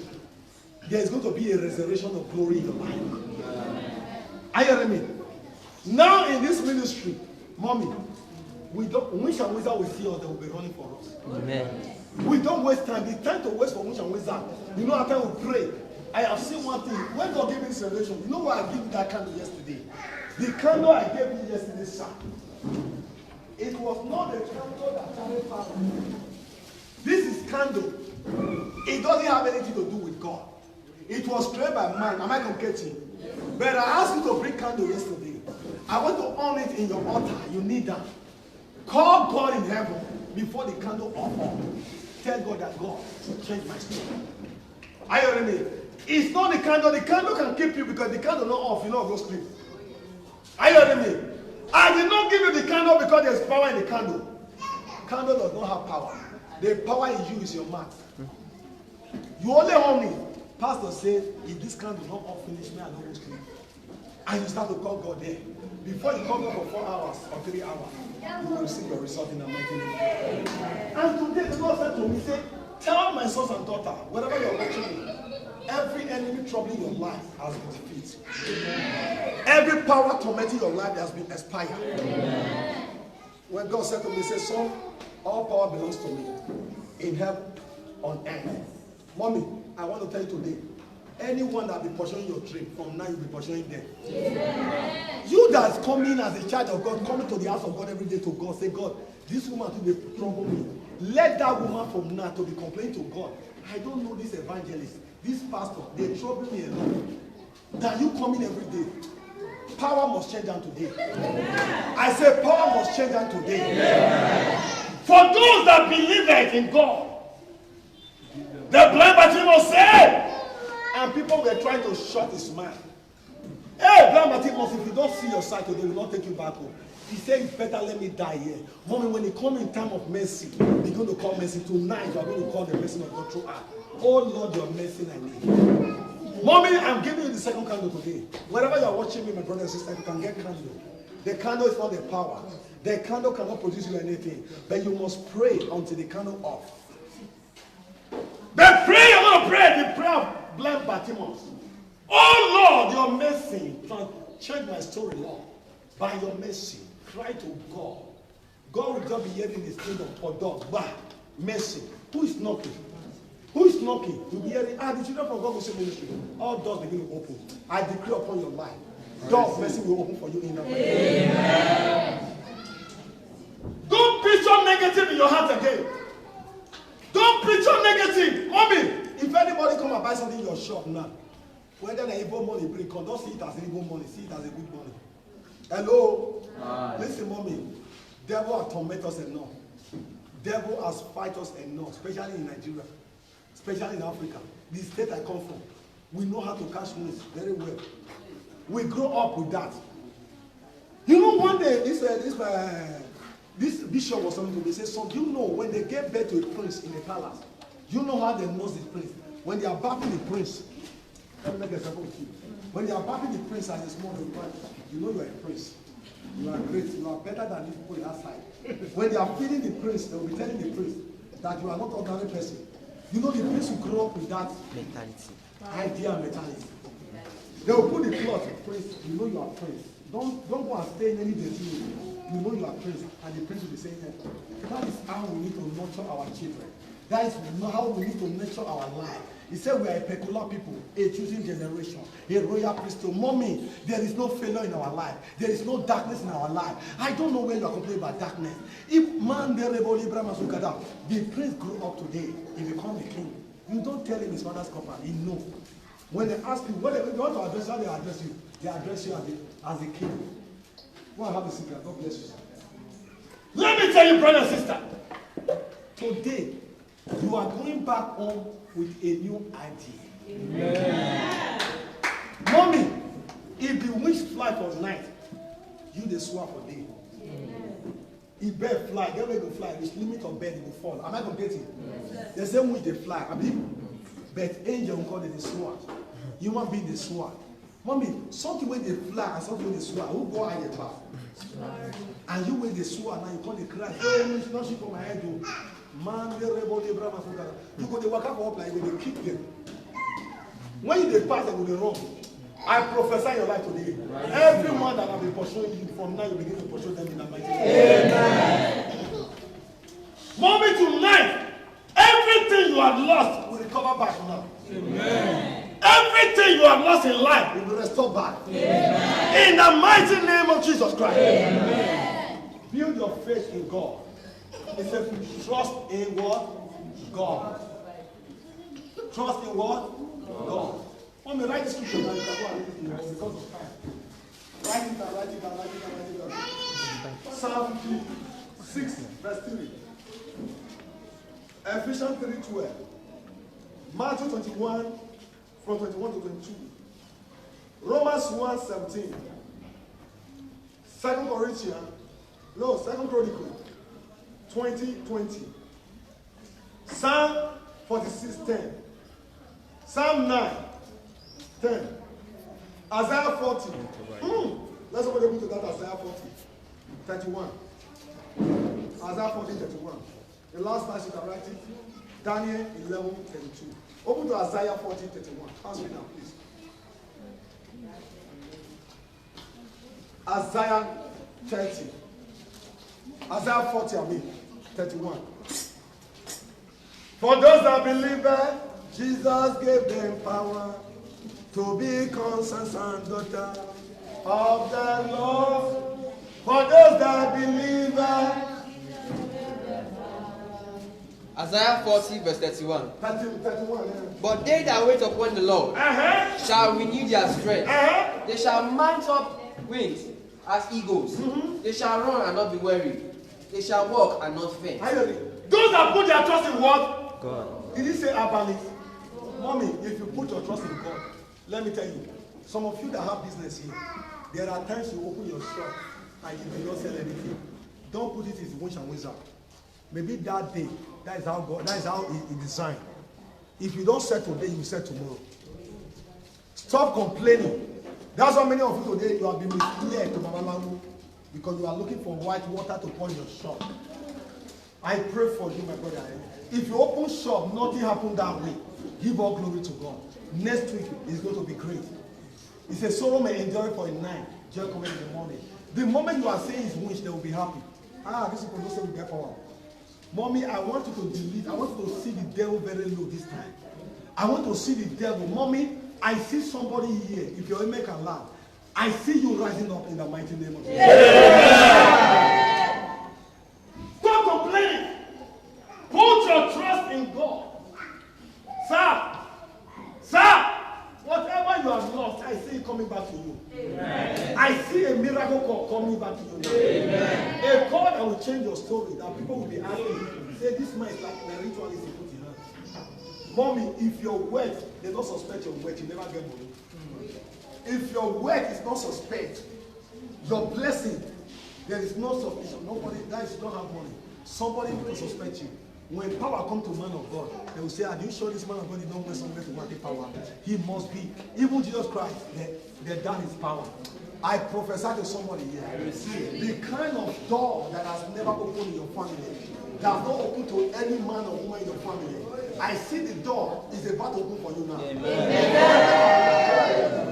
there is going to be a resurrection of glory in your life. Are you hearing me? Now in this ministry, mommy, we don't, Witch and Wizard will see us, they will be running for us. Amen. We don't waste time. The time to waste for Witch and Wizard. You know, after we pray, I have seen one thing. When God gave me this revelation, you know why I gave you that candle yesterday? The candle I gave you yesterday, sir. It was not the candle that carried power. This is candle. It doesn't have anything to do with God. It was created by man. Am I communicating? But I asked you to bring candle yesterday. I want to on it in your altar. You need that. Call God in heaven before the candle off. Tell God that God change my story. Are you hearing me? It's not the candle. The candle can keep you because the candle not off. You know go sleep. Are you hearing me? I did not give you the candle because there's power in the candle. Candle does not have power. The power in you is your mouth. You only own me. Pastor said, if this candle not off finish me, I don't go sleep. And you start to call God there. Before you come up for 4 hours or 3 hours, you will receive your result in the mighty name. And today the Lord said to me, say, tell my sons and daughters, wherever you are watching me, every enemy troubling your life has been defeated. Every power tormenting your life has been expired. When God said to me, he said, son, all power belongs to me. In heaven, on earth. Mommy, I want to tell you today, Anyone that be pursuing your dream, from now you'll be pursuing them. Amen. You that's coming as a child of God, coming to the house of God every day to God, say, God, this woman today trouble me. Let that woman from now to be complaining to God. I don't know this evangelist, this pastor, they trouble me a lot. That you coming every day. Power must change down today. Amen. I say power must change down today. Amen. For those that believe in God, the blind Bartimaeus said, and people were trying to shut his mouth. Hey, blind Bartimaeus, if you don't see your sight today, they will not take you back home. He said, it's better let me die here. Mommy, when it comes in time of mercy, you're going to call mercy. Tonight, you are going to call the mercy of God through her. Oh Lord, your mercy I need. Mommy, I'm giving you the second candle today. Wherever you are watching me, my brother and sister, you can get candle. The candle is not the power. The candle cannot produce you anything. But you must pray until the candle off. The prayer you're going to pray, the prayer of blind Bartimaeus. Oh Lord, your mercy. Change my story, Lord. By your mercy, cry to God. God will just be hearing his kingdom for dogs. By mercy. Who is knocking? Who is knocking? You'll be hearing, the children from God will say ministry. All doors begin to open. I decree upon your life. Door of mercy will open for you in the name. Amen. Don't picture negative in your heart again. Don't picture negative. Mommy, if anybody come and buy something in your shop now, whether the evil money bring, don't see it as evil money, see it as a good money. Hello? Listen, mommy. Devil has tormented us enough. Devil has fight us enough, especially in Nigeria, especially in Africa. The state I come from, we know how to catch wins very well. We grow up with that. You know, one day this bishop was something to me. He said, so do you know when they gave birth to a prince in a palace, do you know how they know the prince? When they are bathing the prince, let me make a example with you. When they are bathing the prince as a small boy, you know you are a prince. You are great. You are better than the people outside. When they are feeding the prince, they will be telling the prince that you are not an ordinary person. You know the prince will grow up with that mentality, idea and mentality. They will put the cloth, prince, you know you are prince. Don't go and stay in any dirty room. You know you are prince, and the prince will be saying that. That is how we need to nurture our children. That is how we need to nurture our life. He said we are a peculiar people, a choosing generation, a royal priesthood. Mommy, there is no failure in our life. There is no darkness in our life. I don't know when you are complaining about darkness. If man, the prince grew up today, he becomes a king. You don't tell him his father's company. He knows. When they ask you, what they want to address, how they address you? They address you as a king. Go and have a secret. God bless you. Let me tell you, brother and sister. Today, you are going back home with a new idea. Amen. Mommy, if the wings fly for night, you the swap for day. Amen. If bird fly, get ready to fly. Which limit of bird it will fall. Am I going to get it? Yes. The same way they fly. I mean, but angel will call it the sword. Human being the sword. Mommy, something when they fly and something when they sword, who go hide the bath? And you when they sword now you call the cry. Hey, not she from my head. Man, you go to work up like when they kick them. When they pass, they will be wrong. I prophesy your life today. Everyone that have been pursuing you from now, you begin to pursue them in the mighty name. Amen. Mommy, tonight, everything you have lost will recover back now. Amen. Everything you have lost in life will be restored back. Amen. In the mighty name of Jesus Christ. Amen. Build your faith in God. It says, trust in what? God. Trust in what? God. When we write the scripture, now you can go and read it because of time. Write it down, write it down, write it down, write it down. Psalm 6, verse 3. Ephesians 3:12. Matthew 21, from 21 to 22. Romans 1:17. 2 Chronicles 20:20. Psalm 46:10. Psalm 9:10. Isaiah 40. Let's somebody go to that Isaiah 40:31. Isaiah 40:31. The last verse you can write it. Daniel 11:32. Open to Isaiah 40:31. Pass me now, please. Isaiah 30. Isaiah 40:31. For those that believe, Jesus gave them power to be sons and daughters of the Lord. For those that believe. Isaiah 40 verse 31. 31. But they that wait upon the Lord shall renew their strength. They shall mount up wings as eagles. They shall run and not be weary. They shall walk and not faint. Those that put their trust in what? God. Did he say Abali? Mommy, if you put your trust in God, let me tell you, some of you that have business here, there are times you open your shop and you do not sell anything. Don't put it in wish and wizard. Maybe that day, that is how God, that is how he designed. If you don't sell today, you will sell tomorrow. Stop complaining. That's how many of you today, you have been misled to Mamalangu because you are looking for white water to pour in your shop. I pray for you, my brother. If you open shop, nothing happened that way. Give all glory to God. Next week is going to be great. He says, sorrow may endure for a night, joy coming in the morning. The moment you are saying his wish, they will be happy. This people don't say we get power. Mommy, I want you to delete. I want you to see the devil very low this time. I want to see the devil. Mommy, I see somebody here. If your amen can laugh, I see you rising up in the mighty name of Jesus. Yeah. Stop complaining. Put your trust in God. Sir, whatever you have lost, I see it coming back to you. Amen. I see a miracle call coming back to you now. Amen. A call that will change your story, that people will be asking, say, this man is like the ritualist he put in hand. Mommy, if your wealth, they don't suspect your wealth, you never get money. If your wealth is not suspect, your blessing, there is no suspicion. Nobody that is don't have money. Somebody will suspect you. When power comes to man of God, they will say, are you sure this man of God is not going somewhere to want the power? He must be. Even Jesus Christ, they done his power. I prophesy to somebody here. The kind of door that has never opened in your family, that has not opened to any man or woman in your family. I see the door is about to open for you now. Amen.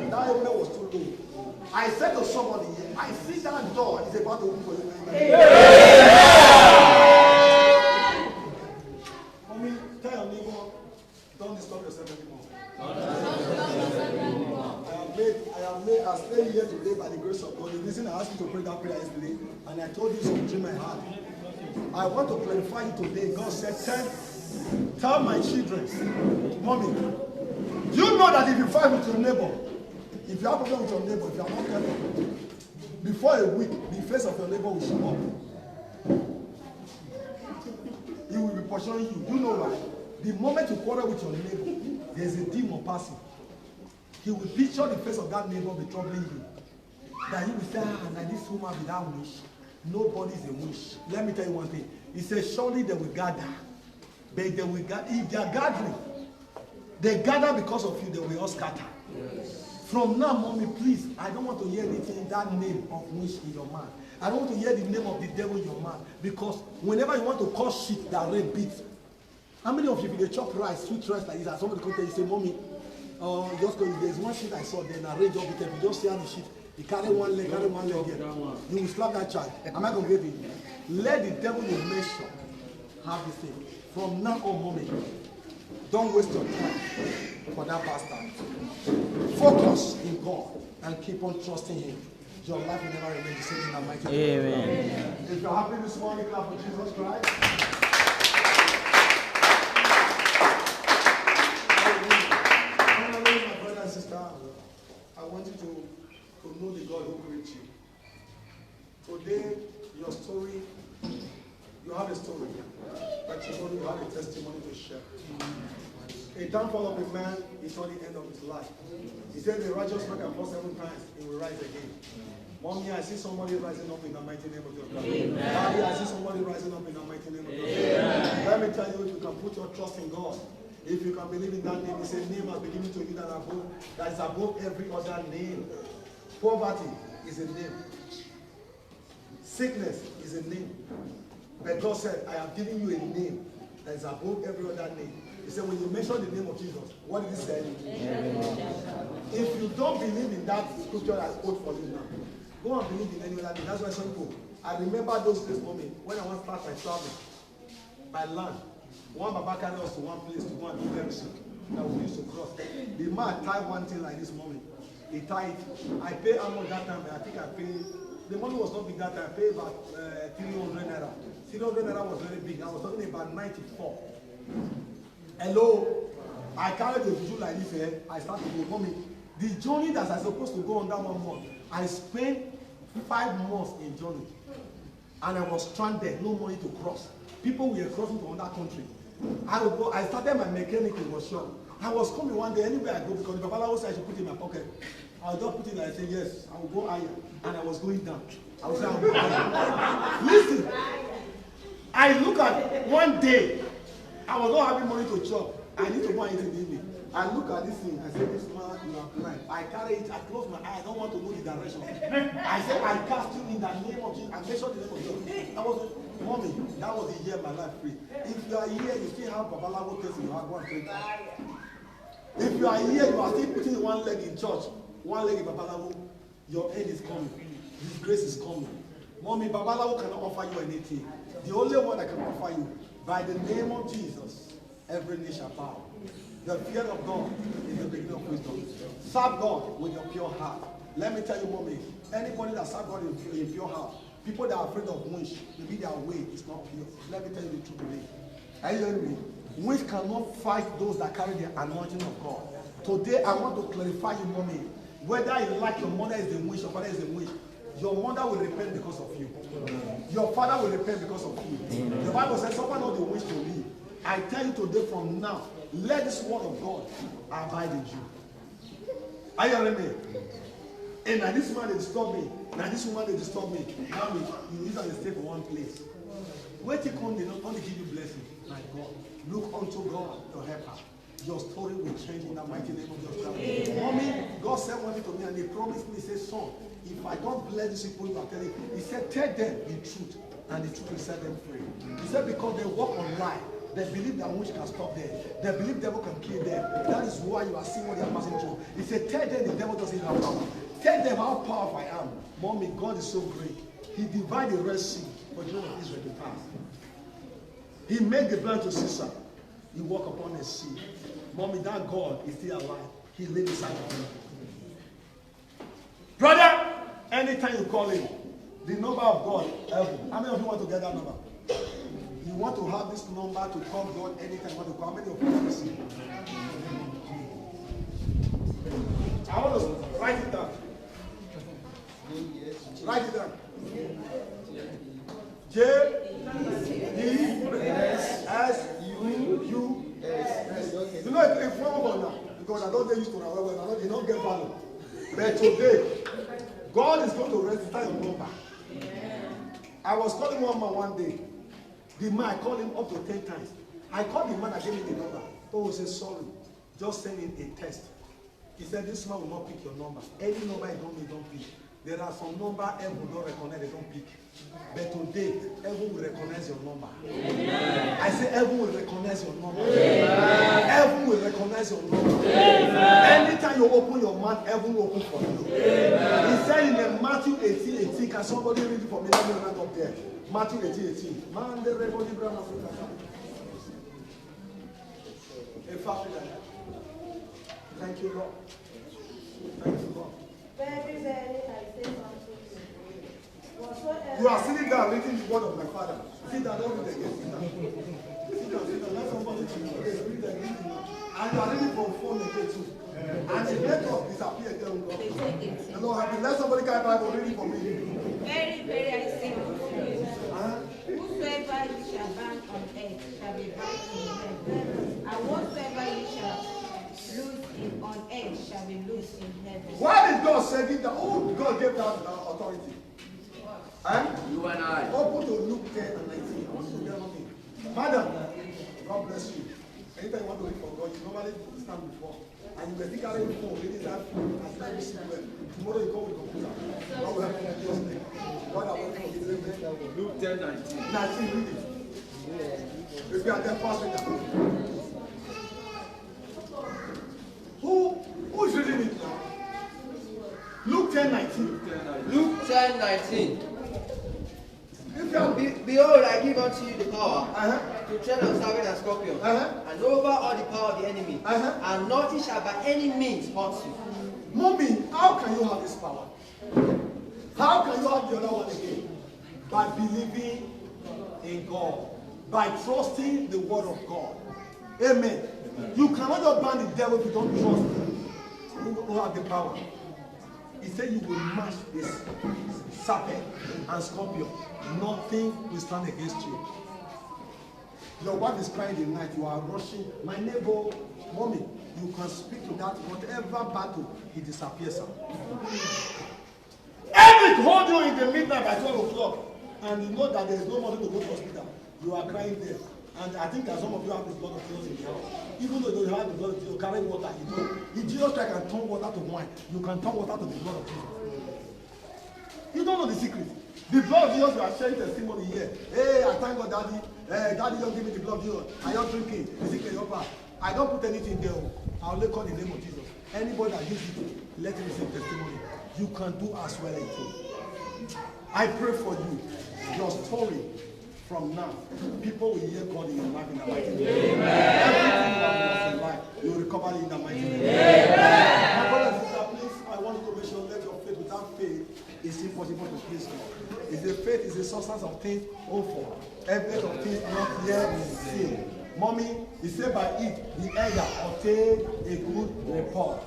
That amen was too low. I said to somebody here, I see that door is about to open for you now. Mommy, tell your neighbor, don't disturb yourself anymore. I stayed here today by the grace of God. The reason I asked you to pray that prayer yesterday, and I told you something in my heart. I want to clarify you today. God said, tell my children, Mommy, you know that if you fight with your neighbor, if you have a problem with your neighbor, if you are not careful, before a week, the face of your neighbor will show up. He will be pursuing you. You know why? The moment you quarrel with your neighbor, there's a demon passing. He will picture the face of that neighbor be troubling you. That he will say, now this woman without wish. Nobody is a wish. Let me tell you one thing. He says, surely they will gather. But they will gather. If they are gathering, they gather because of you, they will all scatter. Yes. From now, Mommy, please, I don't want to hear anything, that name of wish in your mouth. I don't want to hear the name of the devil in your mouth. Because whenever you want to cause shit, that rain beats. How many of you, if they chop rice, sweet rice like this, and somebody come tell you, say, Mommy, just go, there's one shit I saw, then arrange up with them. You just see how the shit. He carry one leg here. You will slap that child. Am I going to get it? Let the devil in measure have this thing. From now on, Mommy, don't waste your time for that bastard. Focus in God and keep on trusting Him. Your life will never remain the same in the mighty name. Amen. If you're happy this morning, clap for Jesus Christ. My brother and sister, I want you to know the God who created you. Today, your story, you have a story, but you have a testimony to share. A downfall of a man is not the end of his life. He said the righteous man can fall 7 times, he will rise again. Mommy, I see somebody rising up in the mighty name of God. Daddy, I see somebody rising up in the mighty name of God. Let me tell you, if you can put your trust in God, if you can believe in that name, it's a name has been given to you that is above every other name. Poverty is a name. Sickness is a name. But God said, I have given you a name that is above every other name. He said, when you mention the name of Jesus, what did he say? If you don't believe in that scripture I quote for you now, go and believe in any other name. That's why some people, I remember those days, Mommy, when I want to start my travel by land. One Baba carried us to one place to go and do medicine. that we used to cross. The man tied one thing like this morning. He tied. I paid how much that time? I think I paid. The money was not big that time. I paid about 300 naira. 300 naira was very big. I was talking about 94. Hello. I carried the juju like this here. I started to go. Mommy, the journey that I was supposed to go on that 1 month, I spent 5 months in journey. And I was stranded, no money to cross. People were crossing to another country. I started my mechanic in workshop. I was coming one day, anywhere I go, because the Babalawo said I should put it in my pocket. I would just put it and I say, yes, I will go higher. And I was going down. I would say, I will go higher. Listen, I look at one day, I was not having money to chop. I need to go and eat in the evening. I look at this thing, I say, this man, you are blind. I carry it, I close my eye, I don't want to know the direction. I said, I cast you in the name of Jesus. I mentioned the name of Jesus. I was, mommy, that was the year my life free. If you are here, you still have Babalawo test in your heart, go and pray. If you are here, you are still putting one leg in church, one leg in Babalawo, your end is coming. His grace is coming. Mommy, Babalawo cannot offer you anything. The only one that can offer you, by the name of Jesus, every knee shall bow. The fear of God is the beginning of wisdom. Serve God with your pure heart. Let me tell you, mommy, anybody that serves God in pure heart, people that are afraid of winch, maybe their way is not pure. Let me tell you the truth today. Are you hearing me? Winch cannot fight those that carry the anointing of God. Today, I want to clarify you, mommy, whether you like your mother is the winch, your father is the winch, your mother will repent because of you. Your father will repent because of you. The Bible says someone not the wish to live. I tell you today from now, let this word of God abide in you. Are you hearing me? And now this man they disturb me. Now this woman they disturb me. Now you use and stay for one place. Wait till come, they not only give you blessing. My God, look unto God, your helper. Your story will change in the mighty name of Jesus. Mommy, God said one thing to me and he promised me, he said, son, if I don't bless these people, you are telling you. He said, tell them the truth, and the truth will set them free. He said, because they walk on lie. They believe that witch can stop them. They believe the devil can kill them. That is why you are seeing what they are passing through. He said, tell them the devil doesn't have power. Tell them how powerful I am. Mommy, God is so great. He divided the Red Sea for the children of Israel to pass. He made the blind to see, sir. He walked upon the sea. Mommy, that God is still alive. He lives inside of you. Brother, anytime you call him, the number of God, how many of you want to get that number? You want to have this number to call God anytime you want to call. How many of you want to see? I want to write it down. Write it down. J-E-S-U-U-S. You know, it's one now because I don't get used to it. You don't get value. But today, God is going to register your number. I was calling one man one day. The man, I called him up to 10 times. I called the man, I gave him the number. Oh, he said, sorry, just send in a text. He said, this man will not pick your number. Any number I don't pick. There are some number heaven will not recognize, they don't pick. But today, heaven will recognize your number. Amen. I say heaven will recognize your number. Amen. Heaven will recognize your number. Amen. Anytime you open your mouth, heaven will open for you. Amen. He said in the Matthew 18:18, can somebody read it for me? Let me write up there. Matthew 18:18. Man, the rebel Abraham Africa. Thank you, Lord. Thank you, Lord. Very, very, I say something. You are sitting down reading the word of my father. Sit down, don't read again. Sit down. Sit down, sit down. Let somebody read again. And you are reading from phone again too. And the network disappeared there. Hello, happy. Let somebody carry Bible reading for me. Very, very, I say unto you. Whosoever you shall bind on earth shall be bound in heaven. And whatsoever you shall loose on earth shall be loosed in heaven. Why did God say that? Oh, God gave that authority. You and I. Open to Luke 10 and 19. I want you to get something. Madam, God bless you. Anytime you want to read for God, you normally stand before. And you will think I read for reading that and let me see well. Tomorrow you come with computer. God will help you just there. God will help you. Luke 10:19. 19, read it. If you are there, pass it down. Who is reading it now? Luke 10:19. Luke 10:19. If Behold, I give unto you the power to tread on serpents and scorpions, and over all the power of the enemy, and nothing shall by any means hurt you. Mommy, how can you have this power? How can you have the other one again? By believing in God, by trusting the word of God. Amen. You cannot just ban the devil if you don't trust him. You don't have the power. He said you will mash this serpent and scorpion. Nothing will stand against you. Your wife is crying in the night. You are rushing. My neighbor, mommy, you can speak to that. Whatever battle, it disappears. If it hold you in the midnight by 12 o'clock, and you know that there is no money to go to hospital, you are crying there. And I think that some of you have the blood of Jesus in the house. Even though you don't have the blood of Jesus, you carry water. You know, if Jesus Christ can turn water to wine, you can turn water to the blood of Jesus. You don't know the secret. The blood of Jesus, you are sharing testimony here. Hey, I thank God, Daddy. Hey, Daddy, don't give me the blood of Jesus. I don't drink it. The secret of God. I don't put anything there. I only call the name of Jesus. Anybody that gives it, let him receive testimony. You can do as well as you. I pray for you. Your story from now, people will hear God in your life in the mighty name. Everything you have lost in life, you will recover it in the mighty name. My brother and sister, please, I want you to make sure let your faith. Without faith, it's impossible to please God. Is the faith is the substance of things hoped for, evidence of things not yet seen. Mommy, he said by it, the elder obtained a good report.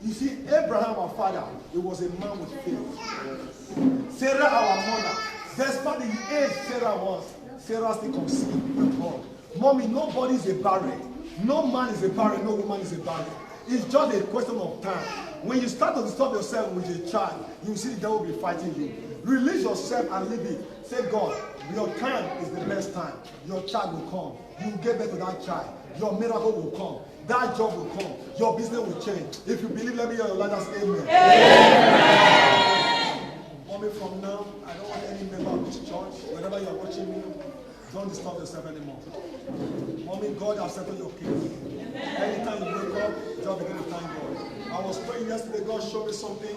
You see, Abraham, our father, he was a man with faith. Sarah, our mother, despite the age Sarah was, Sarah still conceived with God. Mommy, nobody is a barren. No man is a barren, no woman is a barren. It's just a question of time. When you start to disturb yourself with a child, you see the devil will be fighting you. Release yourself and leave it. Say, God, your time is the best time. Your child will come. You will get back to that child. Your miracle will come. That job will come. Your business will change. If you believe, let me hear your loudest amen. Amen. Mommy, from now, I don't want any member of this church, wherever you are watching me, don't disturb yourself anymore. Mommy, God has settled your case. Anytime you wake up, just begin to thank God. I was praying yesterday, God showed me something,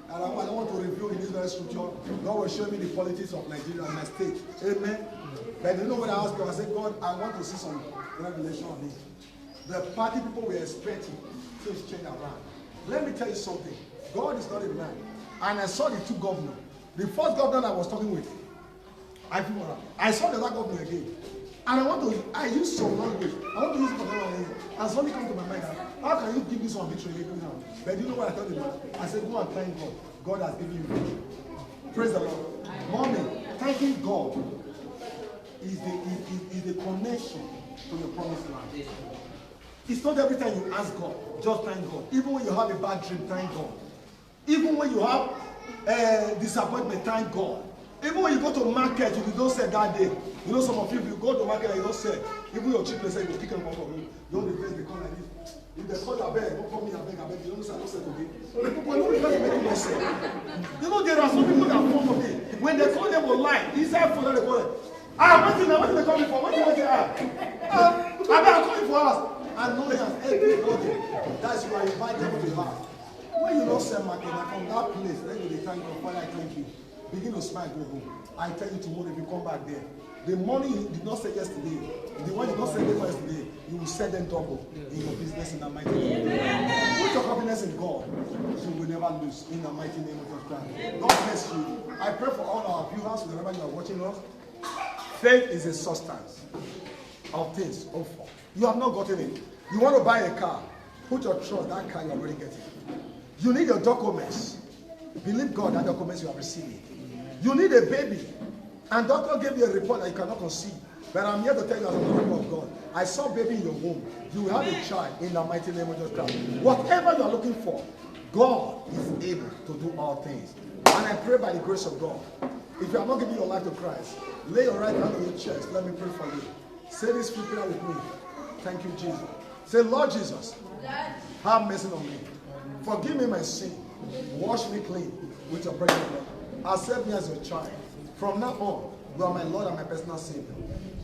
and I don't want to review in this very scripture. God will show me the politics of Nigeria and my state. Amen. But you know what I asked God? I said, God, I want to see some revelation on it. The party people were expecting things change around. Let me tell you something. God is not a man. And I saw the two governors. The first governor I was talking with, I saw the other governor again. And I use some language. I want to use it for another language. And something come to my mind. How can you give me some victory now? But you know what I told him? I said, go and thank God. God has given you victory. Praise the Lord. Mommy, thanking God is the connection to your promised land. It's not every time you ask God, just thank God. Even when you have a bad dream, thank God. Even when you have disappointment, thank God. Even when you go to market, you don't sell that day. You know, some of you, if you go to market and you don't sell, even your children say, you kick them off of you. You know, the place they come like this. If they call you, I beg, don't call me, I beg, you don't say, I don't sell today. So the people, you know, the make you sell. You know, there are some people that fall for me. When they call them online, inside for them, they call them. What did they call me for? What did they say? I better call you for us. And no one has everybody. That's why I invite them to the house. When you don't sell market, from that place, then you thank God, Father, I thank you. Begin to smile, go home. I tell you tomorrow, if you come back there, the money you did not sell yesterday, the one you did not sell yesterday, you will sell them double in your business in the mighty name. Put your confidence in God, so you will never lose in the mighty name of Jesus Christ. God bless you. I pray for all our viewers, wherever you are watching us. Faith is a substance of things hoped for. You have not gotten it. You want to buy a car, put your trust, that car you already getting. You need your documents. Believe God that documents you have received. You need a baby. And doctor gave you a report that you cannot conceive. But I'm here to tell you as an oracle of God. I saw baby in your womb. You will have a child in the mighty name of Jesus Christ. Whatever you are looking for, God is able to do all things. And I pray by the grace of God. If you are not giving your life to Christ, lay your right hand on your chest. Let me pray for you. Say this prayer with me. Thank you, Jesus. Say, Lord Jesus, have mercy on me. Forgive me my sin. Wash me clean with your precious blood. Accept me as your child. From now on, you are my Lord and my personal Savior.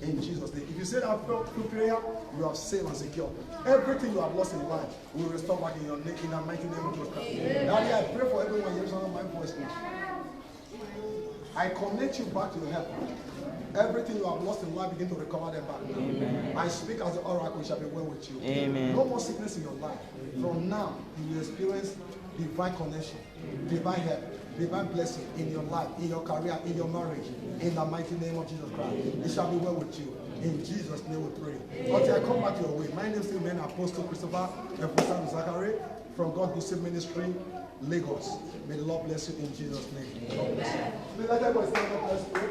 In Jesus' name. If you say that through prayer, you have saved and secured. Everything you have lost in life will restore back in your name, in the mighty name of Jesus Christ. Daddy, I pray for everyone here under my voice now. I connect you back to your help. Everything you have lost in life, begin to recover them back. Amen. I speak as the oracle, shall be well with you. Amen. No more sickness in your life. From now, you will experience divine connection, divine help, divine blessing in your life, in your career, in your marriage. In the mighty name of Jesus Christ. It shall be well with you. In Jesus' name we pray. Until I come back your way. My name is Amen Apostle Christopher and Zachary from God Gospel Ministry, Lagos. May the Lord bless you in Jesus' name. God bless you. May let everybody stand up, let's pray.